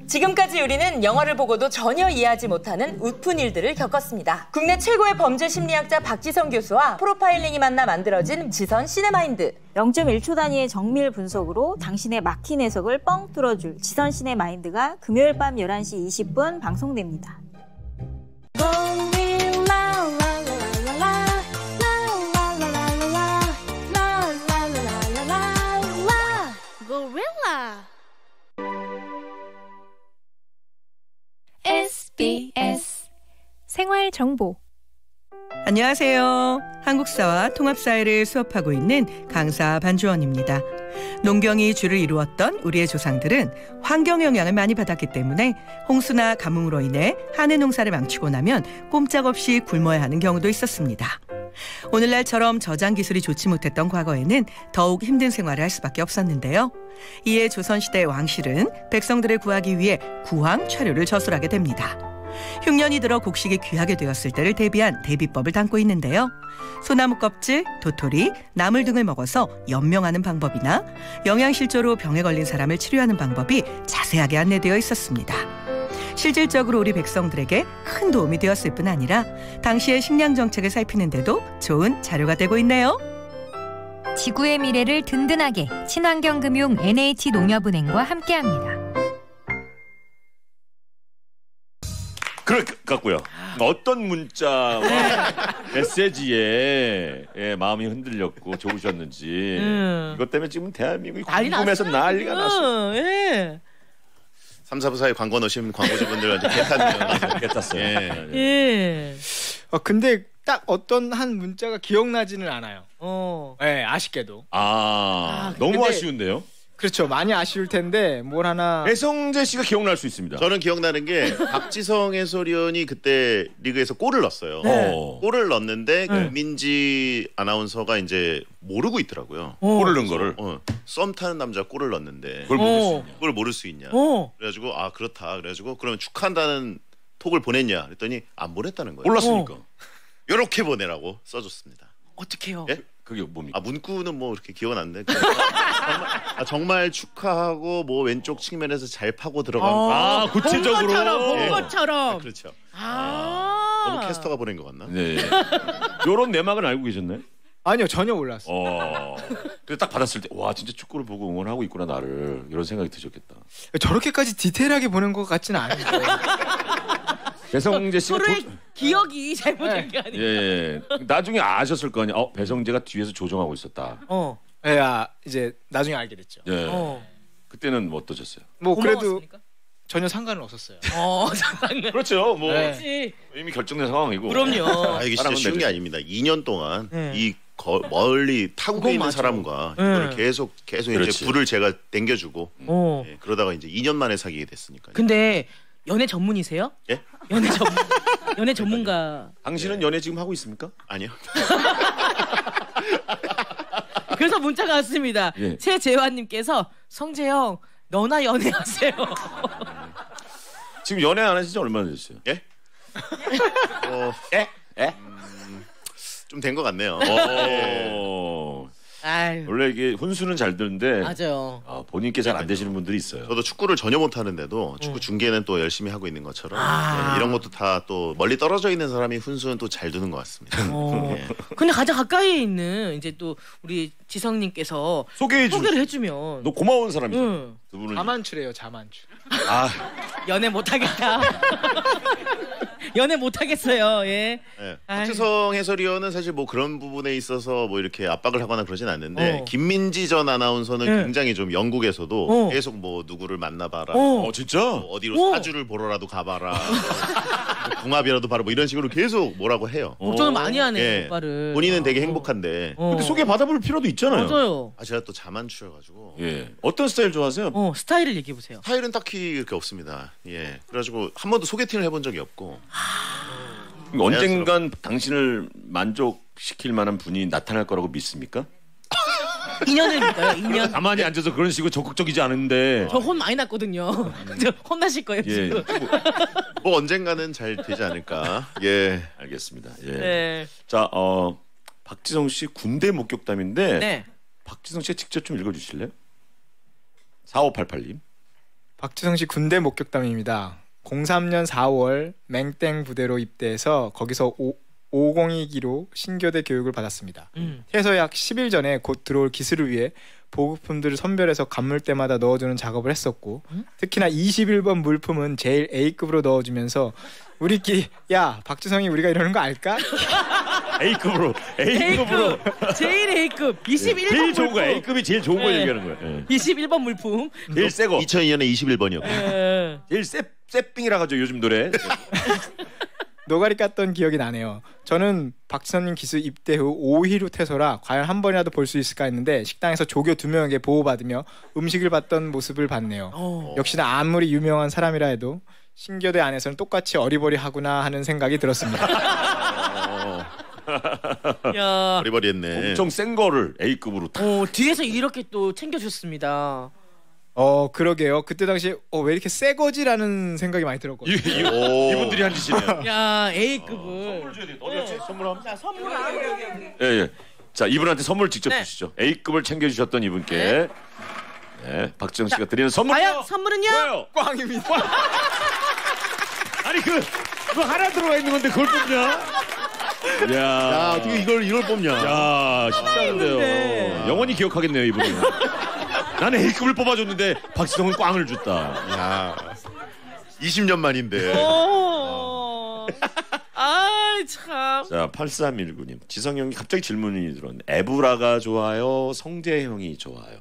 지금까지 우리는 영화를 보고도 전혀 이해하지 못하는 웃픈 일들을 겪었습니다. 국내 최고의 범죄 심리학자 박지성 교수와 프로파일링이 만나 만들어진 지선 시네마인드. 0.1초 단위의 정밀 분석으로 당신의 막힌 해석을 뻥 뚫어줄 지선 시네마인드가 금요일 밤 11시 20분 방송됩니다. SBS 생활정보. 안녕하세요. 한국사와 통합사회를 수업하고 있는 강사 반주원입니다. 농경이 주를 이루었던 우리의 조상들은 환경 영향을 많이 받았기 때문에 홍수나 가뭄으로 인해 한해 농사를 망치고 나면 꼼짝없이 굶어야 하는 경우도 있었습니다. 오늘날처럼 저장 기술이 좋지 못했던 과거에는 더욱 힘든 생활을 할 수밖에 없었는데요. 이에 조선시대 왕실은 백성들을 구하기 위해 구황 차류를 저술하게 됩니다. 흉년이 들어 곡식이 귀하게 되었을 때를 대비한 대비법을 담고 있는데요. 소나무 껍질, 도토리, 나물 등을 먹어서 연명하는 방법이나 영양실조로 병에 걸린 사람을 치료하는 방법이 자세하게 안내되어 있었습니다. 실질적으로 우리 백성들에게 큰 도움이 되었을 뿐 아니라 당시의 식량 정책을 살피는 데도 좋은 자료가 되고 있네요. 지구의 미래를 든든하게 친환경금융 NH농협은행과 함께합니다. 그렇고요. 어떤 문자와 메시지에 마음이 흔들렸고 좋으셨는지 이것 때문에 지금 대한민국이 궁금해서 난리가 났어요. 3, 4부 사이 광고 넣으신 광고주분들한테 개탔네요. 개탔어요. 예. 근데 딱 어떤 한 문자가 기억나지는 않아요. 네, 아쉽게도. 너무 근데, 아쉬운데요? 그렇죠. 많이 아쉬울 텐데 뭘 하나. 배성재 씨가 기억날 수 있습니다. 저는 기억나는 게 박지성 해설위원이 그때 리그에서 골을 넣었어요. 골을 넣었는데 김민지 아나운서가 이제 모르고 있더라고요. 골을 넣은 거를. 썸 타는 남자 골을 넣었는데 그걸 모를 수 있냐. 그래가지고 그렇다. 그래가지고 그러면 축하한다는 톡을 보냈냐. 그랬더니 안 보냈다는 거예요. 몰랐으니까. 요렇게 보내라고 써줬습니다. 어떡해요? 예? 그게 뭡니까? 문구는 뭐 이렇게 기억은 안 나는데 정말 축하하고 뭐 왼쪽 측면에서 잘 파고 들어간 구체적으로 본 것처럼. 그렇죠. 너무 캐스터가 보낸 것 같나? 네. 요런 내막은 알고 계셨나요? 아니요, 전혀 몰랐어요. 그래서 딱 받았을 때 와 진짜 축구를 보고 응원하고 있구나 나를 이런 생각이 드셨겠다. 저렇게까지 디테일하게 보낸 것 같지는 않은데. 배성재 씨가 서로의 기억이 잘못된 게 아니에요. 예. 나중에 아셨을 거 아니야. 배성재가 뒤에서 조정하고 있었다. 예, 이제 나중에 알게 됐죠. 예. 그때는 뭐 어떠셨어요? 뭐 그래도 전혀 상관은 없었어요. 그렇죠. 뭐 그렇지. 이미 결정된 상황이고. 그럼요. 이게 진짜 쉬운 게 아닙니다. 2년 동안 이 멀리 타국에 있는 사람과 이거를 계속 이제 불을 제가 당겨주고 그러다가 이제 2년 만에 사귀게 됐으니까요. 근데 연애 전문이세요? 예? 연애 전문가. 당신은 연애 지금 하고 있습니까? 아니요. 그래서 문자가 왔습니다. 최재환님께서 성재형 너나 연애하세요. 지금 연애 안 하신 지 얼마나 됐어요? 예? 좀 된 것 같네요. 원래 이게 훈수는 잘 드는데 맞아요. 본인께 잘 안 되시는 분들이 있어요. 저도 축구를 전혀 못 하는데도 축구 중계는 또 열심히 하고 있는 것처럼 이런 것도 다 또 멀리 떨어져 있는 사람이 훈수는 또 잘 두는 것 같습니다. 근데 가장 가까이에 있는 이제 또 우리 지성님께서 소개를 해주면 너 고마운 사람이죠. 자만추래요, 자만추. 연애 못하겠다. 연애 못하겠어요. 예. 박지성 해설위원은 사실 뭐 그런 부분에 있어서 뭐 이렇게 압박을 하거나 그러진 않는데 김민지 전 아나운서는 굉장히 좀 영국에서도 계속 뭐 누구를 만나봐라. 진짜? 뭐 어디로 사주를 보러라도 가봐라. 뭐 궁합이라도 봐라. 뭐 이런 식으로 계속 뭐라고 해요. 걱정을 많이 하네 오빠를. 본인은 되게 행복한데. 근데 소개 받아볼 필요도 있잖아요. 맞아요. 제가 또 자만추여가지고. 어떤 스타일 좋아하세요? 스타일을 얘기해 보세요. 스타일은 딱히 이렇게 없습니다. 그래가지고 한 번도 소개팅을 해본 적이 없고. 언젠간 당신을 만족시킬 만한 분이 나타날 거라고 믿습니까? 2년을 믿어요. 2년. 가만히 앉아서 그런 식으로 적극적이지 않은데. 저 혼 많이 났거든요. 저 혼나실 거예요 지금. 뭐 언젠가는 잘 되지 않을까. 알겠습니다. 네. 자, 박지성 씨 군대 목격담인데 박지성 씨가 직접 좀 읽어주실래요? 4588님. 박지성 씨 군대 목격담입니다. 03년 4월 맹땡 부대로 입대해서 거기서 502기로 신교대 교육을 받았습니다. 퇴소 약 10일 전에 곧 들어올 기술을 위해 보급품들을 선별해서 간물 때마다 넣어주는 작업을 했었고 특히나 21번 물품은 제일 A급으로 넣어주면서 우리끼리 야 박지성이 우리가 이러는 거 알까? A급으로 제일 A급 21번 제일 좋은 거 A급이 제일 좋은 걸 얘기하는 거예요. 21번 물품 제일 새거 2002년에 21번이었고 제일 쎄삥이라 하죠 요즘 노래. 노가리 깠던 기억이 나네요. 저는 박지성님 기수 입대 후 5일 후 퇴소라 과연 한 번이라도 볼 수 있을까 했는데 식당에서 조교 2명에게 보호받으며 음식을 받던 모습을 봤네요. 역시나 아무리 유명한 사람이라 해도 신교대 안에서는 똑같이 어리버리하구나 하는 생각이 들었습니다. 야, 어리버리했네. 엄청 센 거를 A급으로 뒤에서 이렇게 또 챙겨줬습니다. 그러게요. 그때 당시에 왜 이렇게 새 거지라는 생각이 많이 들었거든요. 이분들이 한 짓이네요. 야, A급을. 선물 줘야 돼. 어디였지? 선물함. 자, 선물. 예. 자, 이분한테 선물 직접 주시죠. A급을 챙겨주셨던 이분께. 박지성 씨가 드리는 선물. 과연 선물은요? 뭐예요? 꽝입니다. 아니 그거 하나 들어가 있는 건데 그걸 뽑냐? 야, 어떻게 이걸 뽑냐? 야, 쉽다는데요. 영원히 기억하겠네요, 이분은. 나는 A급을 뽑아줬는데 박지성은 꽝을 줬다. 야, 20년 만인데. 아이 참. 자, 8319님. 지성 형이 갑자기 질문이 들어왔네. 에브라가 좋아요? 성재형이 좋아요?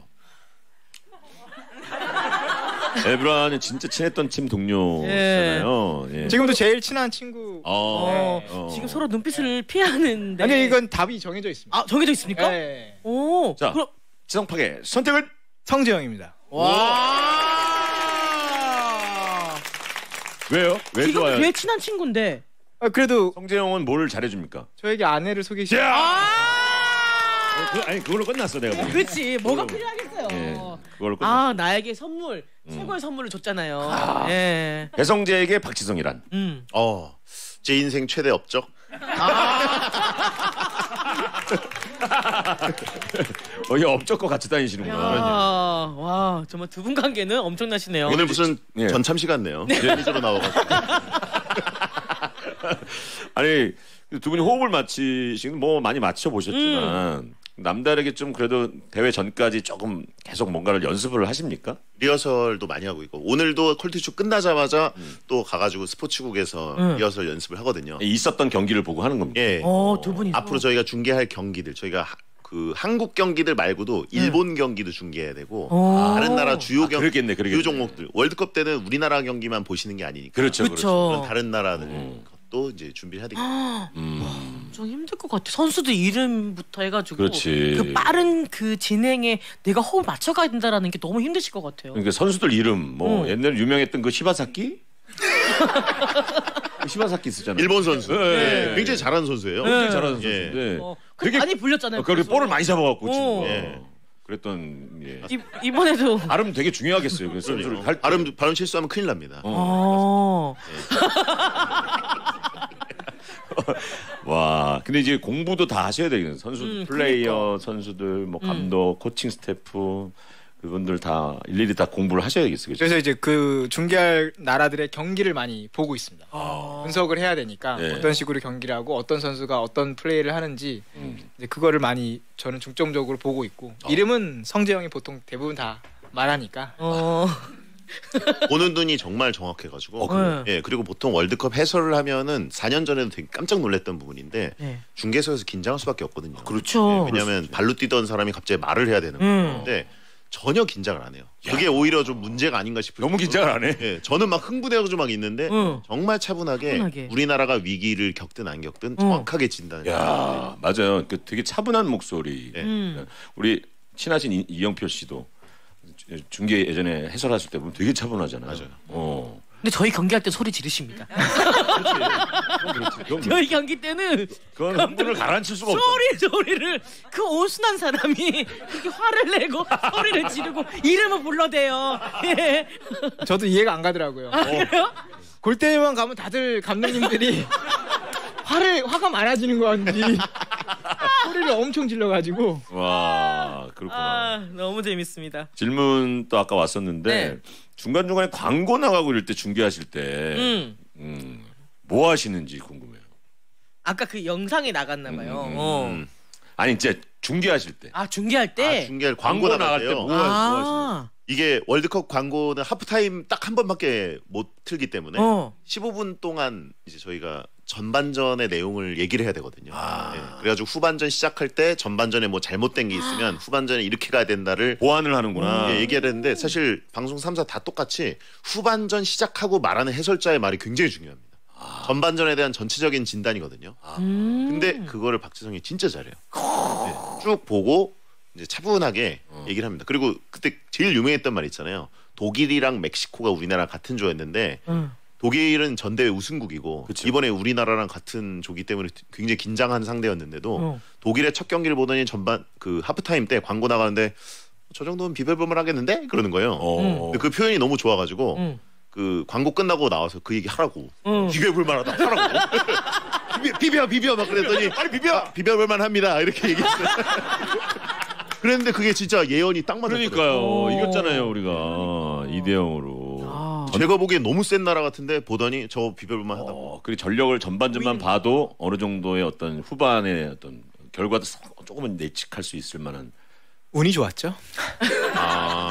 에브라는 진짜 친했던 팀 동료잖아요. 예. 지금도 제일 친한 친구. 지금 서로 눈빛을 피하는데. 아니 이건 답이 정해져 있습니다. 아 정해져 있습니까? 네. 오. 자, 그럼 지성파괴 선택은 성재형입니다. 와. 왜요? 왜 지금 좋아요? 왜 친한 친구인데? 그래도 성재형은 뭘 잘해줍니까? 저에게 아내를 소개시켜. 아니 그걸로 끝났어 내가. 보기엔. 그렇지. 뭐가 필요하겠어요. 예, 그걸로 끝났어. 나에게 선물 최고의 선물을 줬잖아요. 예. 배성재에게 박지성이란. 제 인생 최대 업적. 이 업적과 같이 다니시는구나. 와 정말 두 분 관계는 엄청나시네요. 오늘 무슨 전참시 같네요. 매니저로 나와가지고. 아니 두 분이 호흡을 맞추시는 뭐 많이 맞춰 보셨지만 남다르게 좀 그래도 대회 전까지 조금 계속 뭔가를 연습을 하십니까? 리허설도 많이 하고 있고 오늘도 컬투쇼 끝나자마자 또 가가지고 스포츠국에서 리허설 연습을 하거든요. 있었던 경기를 보고 하는 겁니다. 예. 두 분이 앞으로 저희가 중계할 경기들 저희가 그 한국 경기들 말고도 일본 경기도 중계해야 되고 다른 나라 주요 경기 주요 종목들 월드컵 때는 우리나라 경기만 보시는 게 아니니까 그렇죠. 다른 나라들 또 이제 준비를 해야 되겠다. 좀 힘들 것 같아. 선수들 이름부터 해가지고 그렇지. 그 빠른 그 진행에 내가 호흡 맞춰가야 된다라는 게 너무 힘드실 것 같아요. 그러니까 선수들 이름 뭐 옛날에 유명했던 그 시바사키? 시바사키 있었잖아요. 일본 선수. 네. 굉장히 잘하는 선수예요. 굉장히 잘하는 선수인데 되게 많이 불렸잖아요. 그리고 볼을 많이 잡아갖고 그랬던 이번에도 발음 되게 중요하겠어요. 그래서 발음 실수하면 큰일 납니다. 와, 근데 이제 공부도 다 하셔야 되겠네요. 선수, 플레이어, 선수들, 뭐 감독, 코칭 스태프 그분들 다 일일이 다 공부를 하셔야 되겠어요. 그래서 이제 그 중계할 나라들의 경기를 많이 보고 있습니다. 분석을 해야 되니까 어떤 식으로 경기를 하고 어떤 선수가 어떤 플레이를 하는지 이제 그거를 많이 저는 중점적으로 보고 있고 이름은 성재형이 보통 대부분 다 말하니까. 보는 눈이 정말 정확해가지고 그리고 보통 월드컵 해설을 하면은 4년 전에도 되게 깜짝 놀랐던 부분인데 중계석에서 긴장할 수밖에 없거든요. 그렇죠. 왜냐하면 발로 뛰던 사람이 갑자기 말을 해야 되는 건데 전혀 긴장을 안 해요. 그게 오히려 좀 문제가 아닌가 싶어요. 너무 긴장을 안 해. 저는 막 흥분해가지고 막 있는데 정말 차분하게 우리나라가 위기를 겪든 안 겪든 정확하게 진단을 해요. 맞아요. 그 되게 차분한 목소리. 우리 친하신 이영표 씨도 중계 예전에 해설하실 때 보면 되게 차분하잖아요. 맞아요. 근데 저희 경기할 때 소리 지르십니다. 저희 경기 때는 그건 흥분을 가라앉힐 수가 없죠. 소리를 그 온순한 사람이 그렇게 화를 내고 소리를 지르고 이름을 불러대요. 예. 저도 이해가 안 가더라고요. 그래요? 골 때만 가면 다들 감독님들이 화가 많아지는 건지 소리를 엄청 질러가지고. 와, 그렇구나. 너무 재밌습니다. 질문 또 아까 왔었는데 중간중간에 광고 나가고 이럴 때 중계하실 때 뭐 하시는지 궁금해요. 아까 그 영상에 나갔나 봐요. 아니 이제 중계하실 때. 중계할 때? 중계할 광고 나갈 때 뭐 하시는? 이게 월드컵 광고는 하프타임 딱 한 번밖에 못 틀기 때문에 15분 동안 이제 저희가 전반전의 내용을 얘기를 해야 되거든요. 그래가지고 후반전 시작할 때 전반전에 뭐 잘못된 게 있으면 후반전에 이렇게 가야 된다를 보완을 하는구나. 얘기해야 되는데 사실 방송 3사 다 똑같이 후반전 시작하고 말하는 해설자의 말이 굉장히 중요합니다. 전반전에 대한 전체적인 진단이거든요. 근데 그거를 박지성이 진짜 잘해요. 쭉 보고 이제 차분하게 얘기를 합니다. 그리고 그때 제일 유명했던 말 있잖아요. 독일이랑 멕시코가 우리나라랑 같은 조였는데 독일은 전대회 우승국이고 이번에 우리나라랑 같은 조기 때문에 굉장히 긴장한 상대였는데도 독일의 첫 경기를 보더니 전반 그 하프타임 때 광고 나가는데 저 정도면 비별범을 하겠는데? 그러는 거예요. 근데 그 표현이 너무 좋아가지고 그 광고 끝나고 나와서 그 얘기 하라고. 비벼볼만하다 하라고. 비벼 막 그랬더니 빨리 비벼. 비벼볼만합니다 이렇게 얘기했어요. 그랬는데 그게 진짜 예언이 딱 맞았거든요. 그러니까요. 이겼잖아요 우리가 2대0으로. 제가 보기엔 너무 센 나라 같은데 보더니 저 비벼볼만하다고. 그리고 전력을 전반전만 봐도 어느 정도의 어떤 후반의 어떤 결과도 조금은 예측할 수 있을 만한. 운이 좋았죠.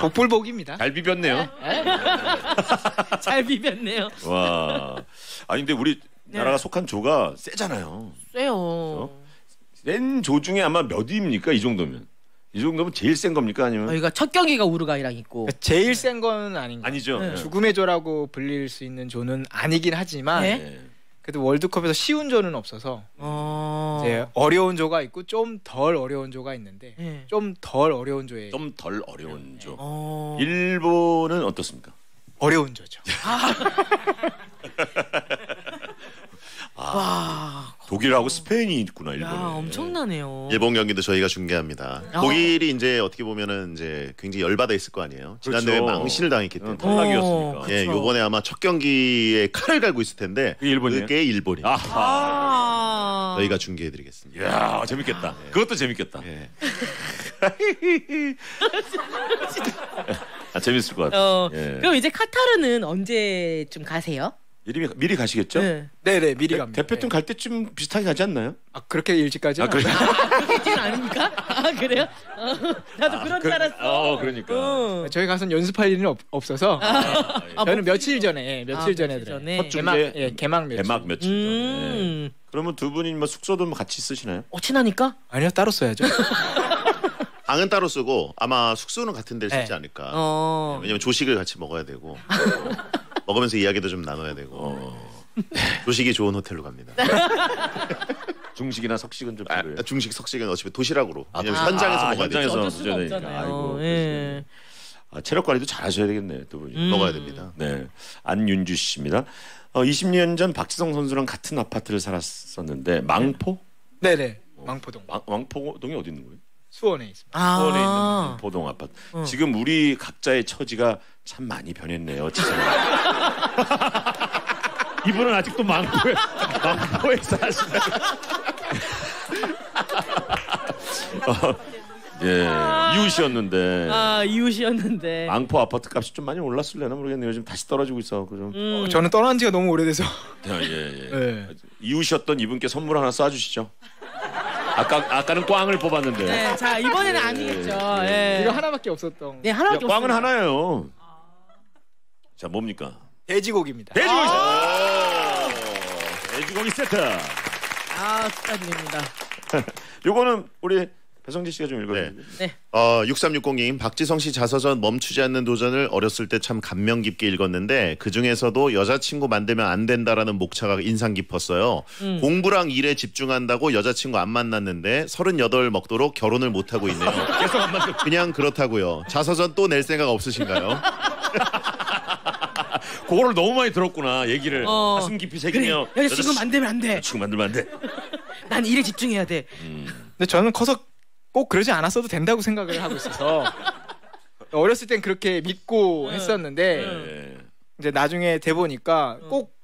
복불복입니다. 잘 비볐네요. 잘 비볐네요. 와, 아니 근데 우리 나라가 속한 조가 세잖아요. 세요. 센 조 중에 아마 몇 위입니까? 이 정도면 제일 센 겁니까? 아니면 저희가 첫 경기가 우루과이랑 있고 제일 센 건 아닌가. 아니죠. 네. 죽음의 조라고 불릴 수 있는 조는 아니긴 하지만 그래도 월드컵에서 쉬운 조는 없어서 이제 어려운 조가 있고 좀 덜 어려운 조가 있는데 좀 덜 어려운 조에 좀 덜 어려운 조. 일본은 어떻습니까? 어려운 조죠. 와. 독일하고 스페인이 있구나 일본에. 엄청나네요. 일본 경기도 저희가 중계합니다. 독일이 이제 어떻게 보면은 이제 굉장히 열받아 있을 거 아니에요. 지난 대회 망신을 당했기 때문에. 탈락이었으니까. 예, 요번에 아마 첫 경기에 칼을 갈고 있을 텐데 그게 일본이. 저희가 중계해드리겠습니다. 이야 재밌겠다. 그것도 재밌겠다. 재밌을 것 같아요. 그럼 이제 카타르는 언제쯤 가세요? 미리 가시겠죠? 네네 미리 갑니다. 대표팀 갈 때쯤 비슷하게 가지 않나요? 그렇게 일찍까지? 그렇게는 아닙니까? 그래요? 나도 그런 줄 알았어. 그러니까. 저희 가서는 연습할 일은 없어서 저는 며칠 전에 들어요. 개막 며칠 전에. 그러면 두 분이 뭐 숙소도 같이 쓰시나요? 친하니까? 아니요 따로 써야죠. 방은 따로 쓰고 아마 숙소는 같은 데를 쓰지 않을까. 왜냐면 조식을 같이 먹어야 되고 먹으면서 이야기도 좀 나눠야 되고 조식이 좋은 호텔로 갑니다. 중식이나 석식은 좀 필요해요. 중식, 석식은 어차피 도시락으로. 왜냐면 현장에서 먹어야 되죠. 어쩔 수가 없잖아요. 체력 관리도 잘 하셔야 되겠네요. 두 분이. 먹어야 됩니다. 네, 안윤주 씨입니다. 20년 전 박지성 선수랑 같은 아파트를 살았었는데 망포? 네네. 망포동. 망포동이 어디 있는 거예요? 수원에 있습니다. 수원에 있는 망포동 아파트. 지금 우리 각자의 처지가 참 많이 변했네요. 이분은 아직도 망포에 사시나요? 이웃이었는데. 이웃이었는데. 망포 아파트 값이 좀 많이 올랐을려나 모르겠네요. 요즘 다시 떨어지고 있어. 저는 떠난 지가 너무 오래돼서. 이웃이었던 이분께 선물 하나 쏴주시죠. 아까는 꽝을 뽑았는데. 네, 자 이번에는 아니겠죠. 이거 하나밖에 없었던. 네, 하나밖에 없어요. 꽝은 하나예요. 자, 뭡니까? 돼지고기입니다. 돼지고기 세트. 축하드립니다. 요거는 우리 배성재 씨가 좀 읽어주세요. 네. 6360님 박지성 씨 자서전 멈추지 않는 도전을 어렸을 때 참 감명 깊게 읽었는데 그 중에서도 여자친구 만들면 안 된다라는 목차가 인상 깊었어요. 공부랑 일에 집중한다고 여자친구 안 만났는데 38 먹도록 결혼을 못 하고 있네요. 계속 안 만나. 그냥 그렇다고요. 자서전 또 낼 생각 없으신가요? 그거를 너무 많이 들었구나. 얘기를 가슴 깊이 새기며. 그래, 여자친구 만들면 안 돼. 여자친구 만들면 안 돼. 난 일에 집중해야 돼. 근데 저는 커서 꼭 그러지 않았어도 된다고 생각을 하고 있어서 어렸을 땐 그렇게 믿고 했었는데 이제 나중에 돼 보니까 꼭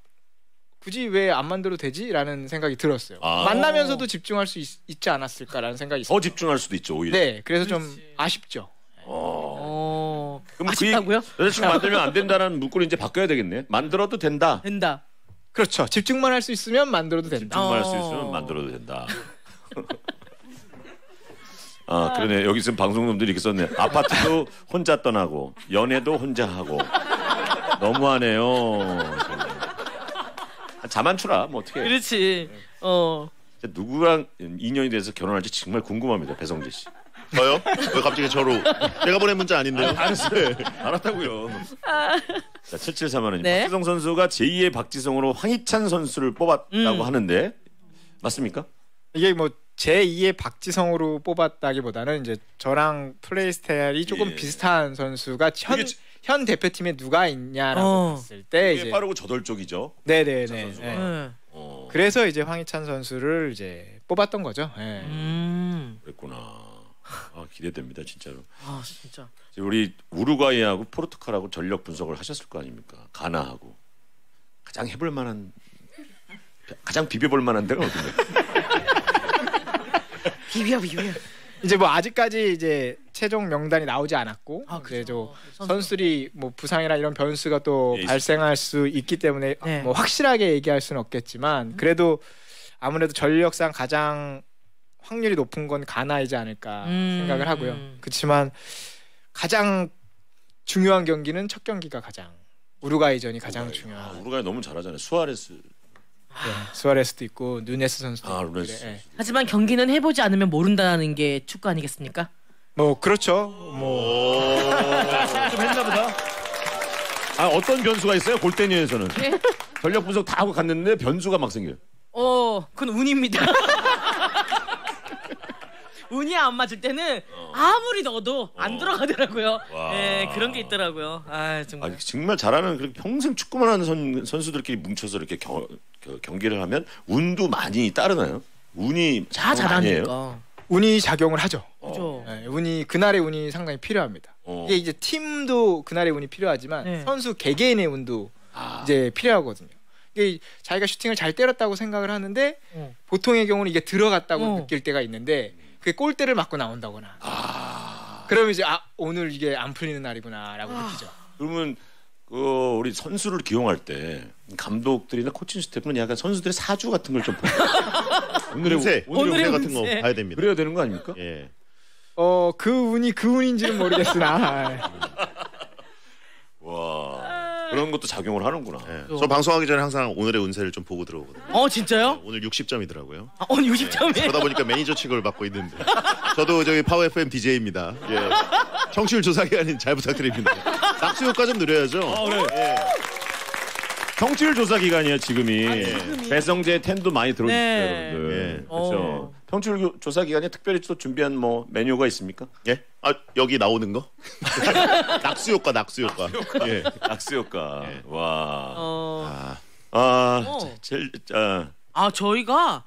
굳이 왜 안 만들어도 되지라는 생각이 들었어요. 만나면서도 집중할 수 있지 않았을까라는 생각이 있어요. 더 집중할 수도 있죠 오히려. 네, 그래서 좀 아쉽죠. 그럼 아쉽다고요? 여자친구 만들면 안 된다는 문구를 이제 바꿔야 되겠네. 만들어도 된다. 그렇죠. 집중만 할 수 있으면 만들어도 된다. 집중만 할 수 있으면 만들어도 된다. 그러네. 여기 있으면 방송놈들이 이렇게 썼네. 아파트도 혼자 떠나고 연애도 혼자 하고 너무하네요. 자만추라 뭐 어떻게. 그렇지. 누구랑 인연이 돼서 결혼할지 정말 궁금합니다. 배성재 씨. 저요? 왜 갑자기 저로? 제가 보낸 문자 아닌데요? 알았어요. 알았다고요. 자, 7735님. 네. 박지성 선수가 제2의 박지성으로 황희찬 선수를 뽑았다고 하는데 맞습니까? 이게 뭐 제2의 박지성으로 뽑았다기보다는 이제 저랑 플레이 스타일이 조금 비슷한 선수가 현 대표팀에 누가 있냐라고 봤을 때 이제 빠르고 저돌적이죠. 네네네. 그래서 이제 황희찬 선수를 이제 뽑았던 거죠. 그랬구나. 기대됩니다 진짜로. 진짜. 우리 우루과이하고 포르투갈하고 전력 분석을 하셨을 거 아닙니까? 가나하고 가장 해볼 만한, 가장 비벼볼 만한 데가 어딘가요? 비벼. 이제 뭐 아직까지 이제 최종 명단이 나오지 않았고 이제 선수들이 뭐 부상이나 이런 변수가 또 발생할 수 있기 때문에 뭐 확실하게 얘기할 수는 없겠지만 그래도 아무래도 전력상 가장 확률이 높은 건 가나이지 않을까 생각을 하고요. 그렇지만 가장 중요한 경기는 첫 경기가 가장 우루과이전이 가장 중요한. 우루과이 너무 잘하잖아요. 수아레스. 수아레스도 있고 누네스 선수도 있고. 누네스. 네. 하지만 경기는 해보지 않으면 모른다는 게 축구 아니겠습니까? 뭐 그렇죠. 뭐 좀 했나보다. 어떤 변수가 있어요? 골대니에서는 전력 분석 다 하고 갔는데 변수가 막 생겨요. 그건 운입니다. 운이 안 맞을 때는 아무리 넣어도 안 들어가더라고요. 네, 그런 게 있더라고요. 정말. 정말 잘하는 그렇게 평생 축구만 하는 선수들끼리 뭉쳐서 이렇게 경기를 하면 운도 많이 따르나요? 운이 다 잘하니까. 운이 작용을 하죠. 그죠. 그날의 운이 상당히 필요합니다. 이게 이제 팀도 그날의 운이 필요하지만 선수 개개인의 운도 이제 필요하거든요. 이게 자기가 슈팅을 잘 때렸다고 생각을 하는데 보통의 경우는 이게 들어갔다고 느낄 때가 있는데 그게 골대를 맞고 나온다거나. 그러면 이제 오늘 이게 안 풀리는 날이구나라고 느끼죠. 그러면 우리 선수를 기용할 때 감독들이나 코칭 스태프는 약간 선수들의 사주 같은 걸 좀 오늘의 운세 같은 거 봐야 됩니다. 그래야 되는 거 아닙니까? 예. 그 운이 그 운인지는 모르겠으나. 와. 그런 것도 작용을 하는구나. 저 방송하기 전에 항상 오늘의 운세를 좀 보고 들어오거든요. 진짜요? 오늘 60점이더라고요. 오늘 60점이에요? 그러다 보니까 매니저 취급을 받고 있는데. 저도 저기 파워 FM DJ입니다. 청취율 조사 기간인 잘 부탁드립니다. 낙수 효과 좀 누려야죠. 그래. 청취율 조사 기간이에요 지금이. 배성재 10도 많이 들어주세요 여러분들. 그렇죠. 청취율 조사 기간에 특별히 또 준비한 뭐 메뉴가 있습니까? 예? 여기 나오는 거? 낙수 효과. 낙수 효과. 와. 저희가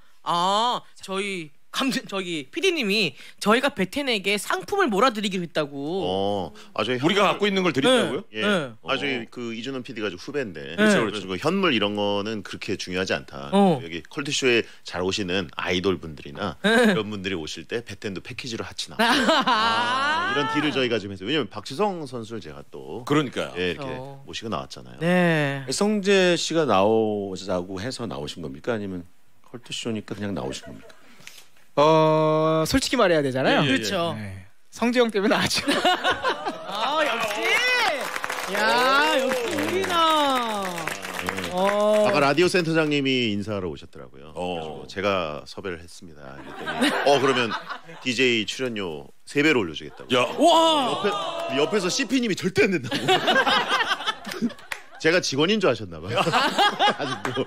저희 PD님이 저희가 베텐에게 상품을 몰아드리기로 했다고. 우리가 갖고 있는 걸 드린다고요? 저희 그 이준원 PD가 좀 후배인데. 그렇죠. 그 현물 이런 거는 그렇게 중요하지 않다. 여기 컬투쇼에 잘 오시는 아이돌 분들이나 이런 분들이 오실 때 베텐도 패키지로 같이 나와요. 이런 딜을 저희가 좀 했어요. 왜냐면 박지성 선수를 제가 또 그러니까요. 이렇게 모시고 나왔잖아요. 배성재 씨가 나오자고 해서 나오신 겁니까? 아니면 컬투쇼니까 그냥 나오신 겁니까? 솔직히 말해야 되잖아요. 그렇죠. 성재형 때문에 나왔죠. 역시. 역시 우리나. 아까 라디오 센터장님이 인사하러 오셨더라고요. 그래서 제가 섭외를 했습니다. 그러면 DJ 출연료 3배로 올려주겠다고. 와. 옆에서 CP님이 절대 안 된다고. 제가 직원인 줄 아셨나봐요. 아직도.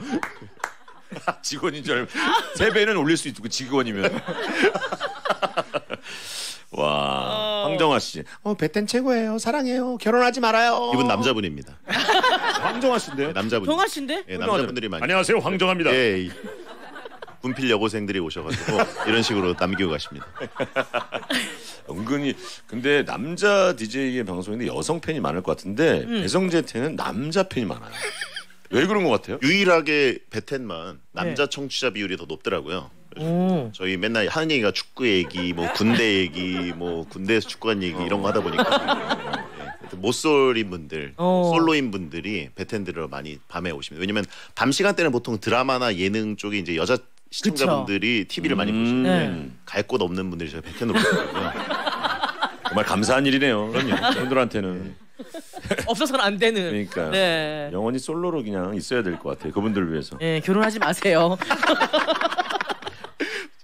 직원인 줄 알면 3배는 올릴 수 있고 직원이면. 와. 황정아 씨. 베텐 최고예요. 사랑해요. 결혼하지 말아요. 이분 남자분입니다. 황정아 씨인데요? 남자분. 정아 씨인데? 남자분들이 많이. 안녕하세요. 황정아입니다. 군필 여고생들이 오셔가지고 이런 식으로 남기고 가십니다. 은근히 근데 남자 DJ의 방송인데 여성 팬이 많을 것 같은데 배성재 팬은 남자 팬이 많아요. 왜 그런 것 같아요? 유일하게 베텐만 남자 청취자 비율이 더 높더라고요. 저희 맨날 하는 얘기가 축구 얘기, 뭐 군대 얘기, 뭐 군대에서 축구한 얘기 이런 거 하다 보니까 모쏠인 분들, 솔로인 분들이 베텐들을 많이 밤에 오십니다. 왜냐면 밤 시간대는 보통 드라마나 예능 쪽에 이제 여자 시청자분들이 TV를 많이 보시는데 갈 곳 없는 분들이 저희 베텐으로 오시더라고요. 정말 감사한 일이네요. 그럼요. 분들한테는. 없어서는 안 되는. 그러니까 네. 영원히 솔로로 그냥 있어야 될 것 같아요. 그분들을 위해서. 결혼하지 마세요.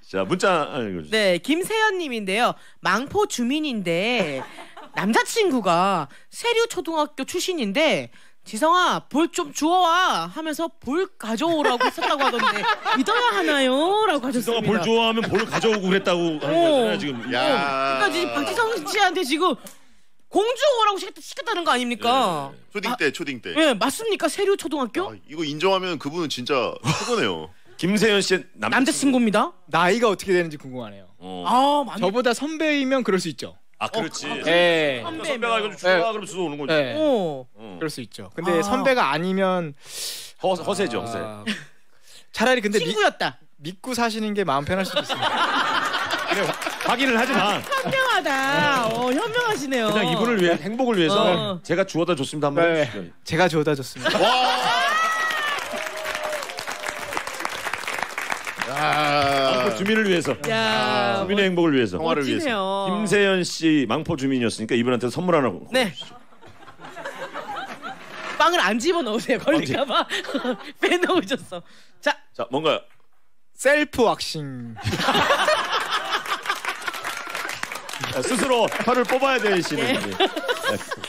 자, 문자 읽어주세요. 네, 김세연님인데요. 망포 주민인데 남자친구가 세류 초등학교 출신인데 지성아 볼 좀 주워와 하면서 볼 가져오라고 했었다고 하던데 믿어야 하나요? 라고 하셨습니다. 지성아 볼 좋아하면 볼 가져오고 그랬다고 하는 거잖아요 지금. 그러니까 지금 박지성 씨한테 지금 공주 오라고 시켰다는 거 아닙니까? 초딩 때. 맞습니까? 세류 초등학교? 이거 인정하면 그분은 진짜 최고네요. 김세현 씨의 남자친구입니다. 나이가 어떻게 되는지 궁금하네요. 저보다 선배이면 그럴 수 있죠. 그렇지. 선배가 이거 주워 그럼 주워 오는 거지. 그럴 수 있죠. 근데 선배가 아니면 허세죠. 허세. 차라리 근데 친구였다. 믿고 사시는 게 마음 편할 수도 있습니다. 그래, 확인을 하지 마. 현명하다. 현명하시네요. 그냥 이분을 위해 행복을 위해서 제가 주워다 줬습니다 한번 해주시죠. 제가 주워다 줬습니다. 망포 주민을 위해서. 주민의 행복을 위해서. 평화를 위해서. 김세연 씨 망포 주민이었으니까 이분한테 선물 하나. 네. 빵을 안 집어넣으세요. 걸릴까봐 빼놓으셨어. 자, 뭔가요? 셀프 왁싱. 스스로 혀를 뽑아야 되시는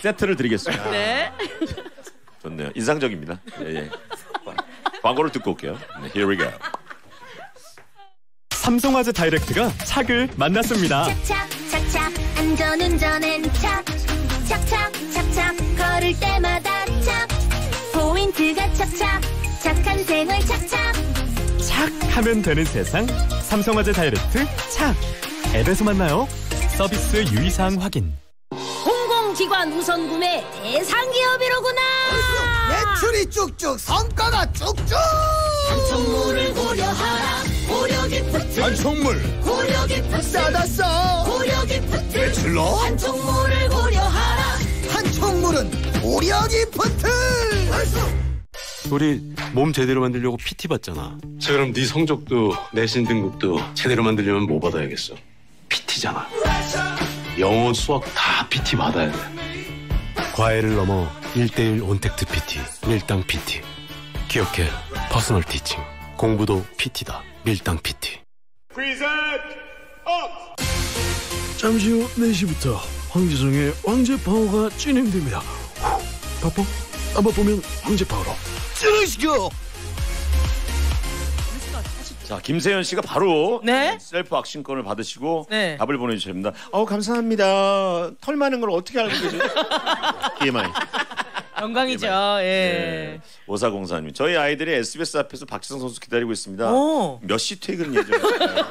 세트를 드리겠습니다. 네. 좋네요. 인상적입니다. 예. 광고를 듣고 올게요. 네, here we go. 삼성화재 다이렉트가 착을 만났습니다. 착착착착 안전운전엔 착 착착착착 걸을 때마다 착 포인트가 착착 착한 생활 착착 착 하면 되는 세상 삼성화재 다이렉트 착 앱에서 만나요. 서비스 유의사항 확인. 공공기관 우선 구매 대상 기업이로구나. 매출이 쭉쭉 성과가 쭉쭉. 한총물을 고려하라. 고려 기프트. 한총물 고려 기프트. 싸다 싸. 고려 기프트. 매출로 한총물을 고려하라. 한총물은 고려 기프트. 우리 몸 제대로 만들려고 PT 받잖아. 자, 그럼 네 성적도 내신 등급도 제대로 만들려면 뭐 받아야겠어? PT잖아. 영어, 수학 다 PT 받아야 돼. 과외를 넘어 1:1 온택트 PT, 밀당 PT. 기억해, 퍼스널 티칭. 공부도 PT다. 밀당 PT. 잠시 후 4시부터 황지성의 황제파워가 진행됩니다. 바빠? 안 바쁘면 황제파워로 찌르시죠. 자, 김세현 씨가 바로 셀프 왁싱권을 받으시고 답을 보내주십니다. 감사합니다. 털 많은 걸 어떻게 알고 계세요? TMI. 영광이죠. 예. 5404님, 저희 아이들이 SBS 앞에서 박지성 선수 기다리고 있습니다. 몇 시 퇴근 예정인가요?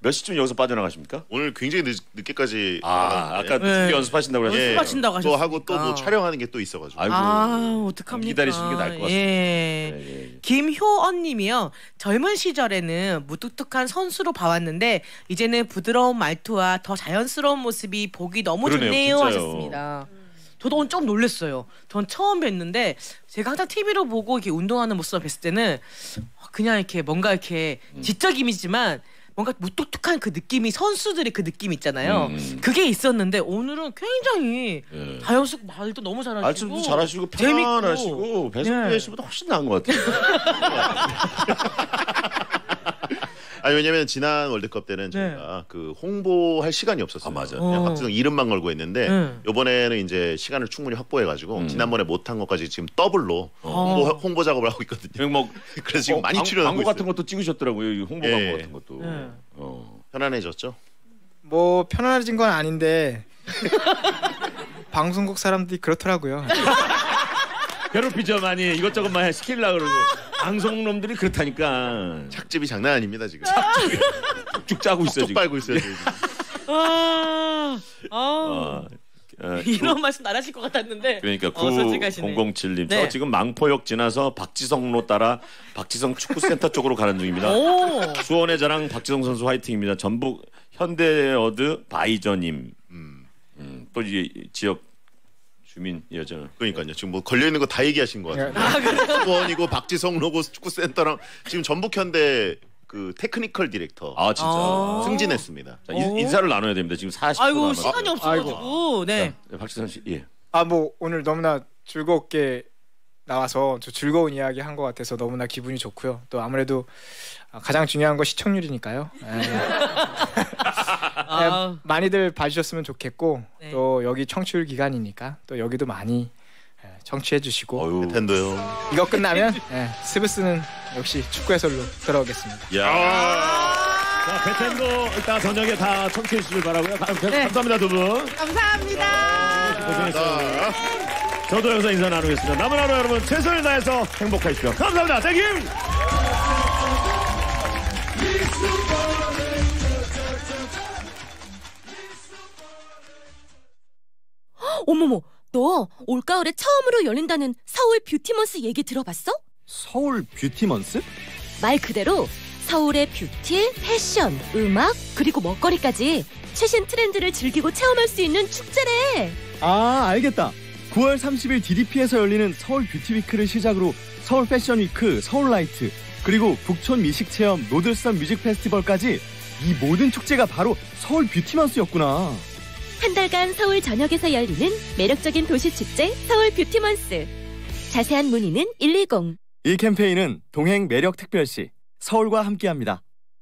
몇 시쯤 여기서 빠져나가십니까? 오늘 굉장히 늦게까지 아까 준비 연습하신다고 하셨어요. 연습하신다고 또 하고 또 뭐 촬영하는 게 또 있어가지고. 어떡합니까? 기다리시는 게 나을 것 같습니다. 예. 김효언님이요. 젊은 시절에는 무뚝뚝한 선수로 봐왔는데 이제는 부드러운 말투와 더 자연스러운 모습이 보기 너무 그러네요, 좋네요. 진짜요. 하셨습니다. 저도 오늘 좀 놀랐어요. 전 처음 뵀는데 제가 항상 TV로 보고 이렇게 운동하는 모습을 뵀을 때는 그냥 이렇게 뭔가 이렇게 지적임이지만 뭔가 무뚝뚝한 그 느낌이 선수들의 그 느낌 있잖아요. 그게 있었는데 오늘은 굉장히 자연스럽고 말도 너무 잘하시고 말씀도 잘하시고 편안하시고 배석규 씨보다 훨씬 나은 것 같아요. 아니 왜냐면 지난 월드컵 때는 저희가 그 홍보할 시간이 없었어요. 맞아요. 그냥 박지성 이름만 걸고 했는데 이번에는 이제 시간을 충분히 확보해가지고 지난번에 못한 것까지 지금 더블로 홍보 작업을 하고 있거든요. 그래서 지금 많이 출연하고 광고 있어요. 같은 것도 찍으셨더라고요. 홍보 광고 같은 것도. 편안해졌죠? 뭐 편안해진 건 아닌데 방송국 사람들이 그렇더라고요. 괴롭히죠 많이. 이것저것 많이 시키려고 그러고. 방송놈들이 그렇다니까. 착즙이 장난 아닙니다 지금. 쭉 짜고 있어요. 쭉 빨고 있어요. 이런 말씀 안 하실 것 같았는데. 그러니까 9007님 저 지금 망포역 지나서 박지성로 따라 박지성 축구센터 쪽으로 가는 중입니다. 수원의 자랑 박지성 선수 화이팅입니다. 전북 현대어드 바이저님. 또 이제 지역 주민이었잖아요. 그러니까요. 지금 뭐 걸려 있는 거 다 얘기하신 것 같아요. 수원이고 박지성 로고 축구센터랑 지금 전북현대 그 테크니컬 디렉터. 진짜 승진했습니다. 자, 인사를 나눠야 됩니다. 지금 40분 아이고 남았어요. 시간이 없어가지고. 네. 자, 박지성 씨, 예. 뭐 오늘 너무나 즐겁게 나와서 저 즐거운 이야기 한 것 같아서 너무나 기분이 좋고요. 또 아무래도 가장 중요한 거 시청률이니까요. 많이들 봐주셨으면 좋겠고 또 여기 청취율 기간이니까 또 여기도 많이 청취해주시고. 텐도요. 이거 끝나면 스브스는 역시 축구 해설로 돌아오겠습니다. 자, 베텐도 일단 저녁에 다 청취해 주시길 바라고요. 감사합니다 두 분. 감사합니다. 고생했습니다. 저도 여기서 인사 나누겠습니다. 남은 하루 여러분 최선을 다해서 행복하십시오. 감사합니다. 땡큐. 어머머, 너 올가을에 처음으로 열린다는 서울 뷰티먼스 얘기 들어봤어? 서울 뷰티먼스? 말 그대로 서울의 뷰티, 패션, 음악, 그리고 먹거리까지 최신 트렌드를 즐기고 체험할 수 있는 축제래. 알겠다. 9월 30일 DDP에서 열리는 서울 뷰티위크를 시작으로 서울 패션위크, 서울라이트, 그리고 북촌 미식체험, 노들선 뮤직 페스티벌까지 이 모든 축제가 바로 서울 뷰티먼스였구나. 한 달간 서울 전역에서 열리는 매력적인 도시축제 서울 뷰티먼스. 자세한 문의는 120. 이 캠페인은 동행 매력특별시 서울과 함께합니다.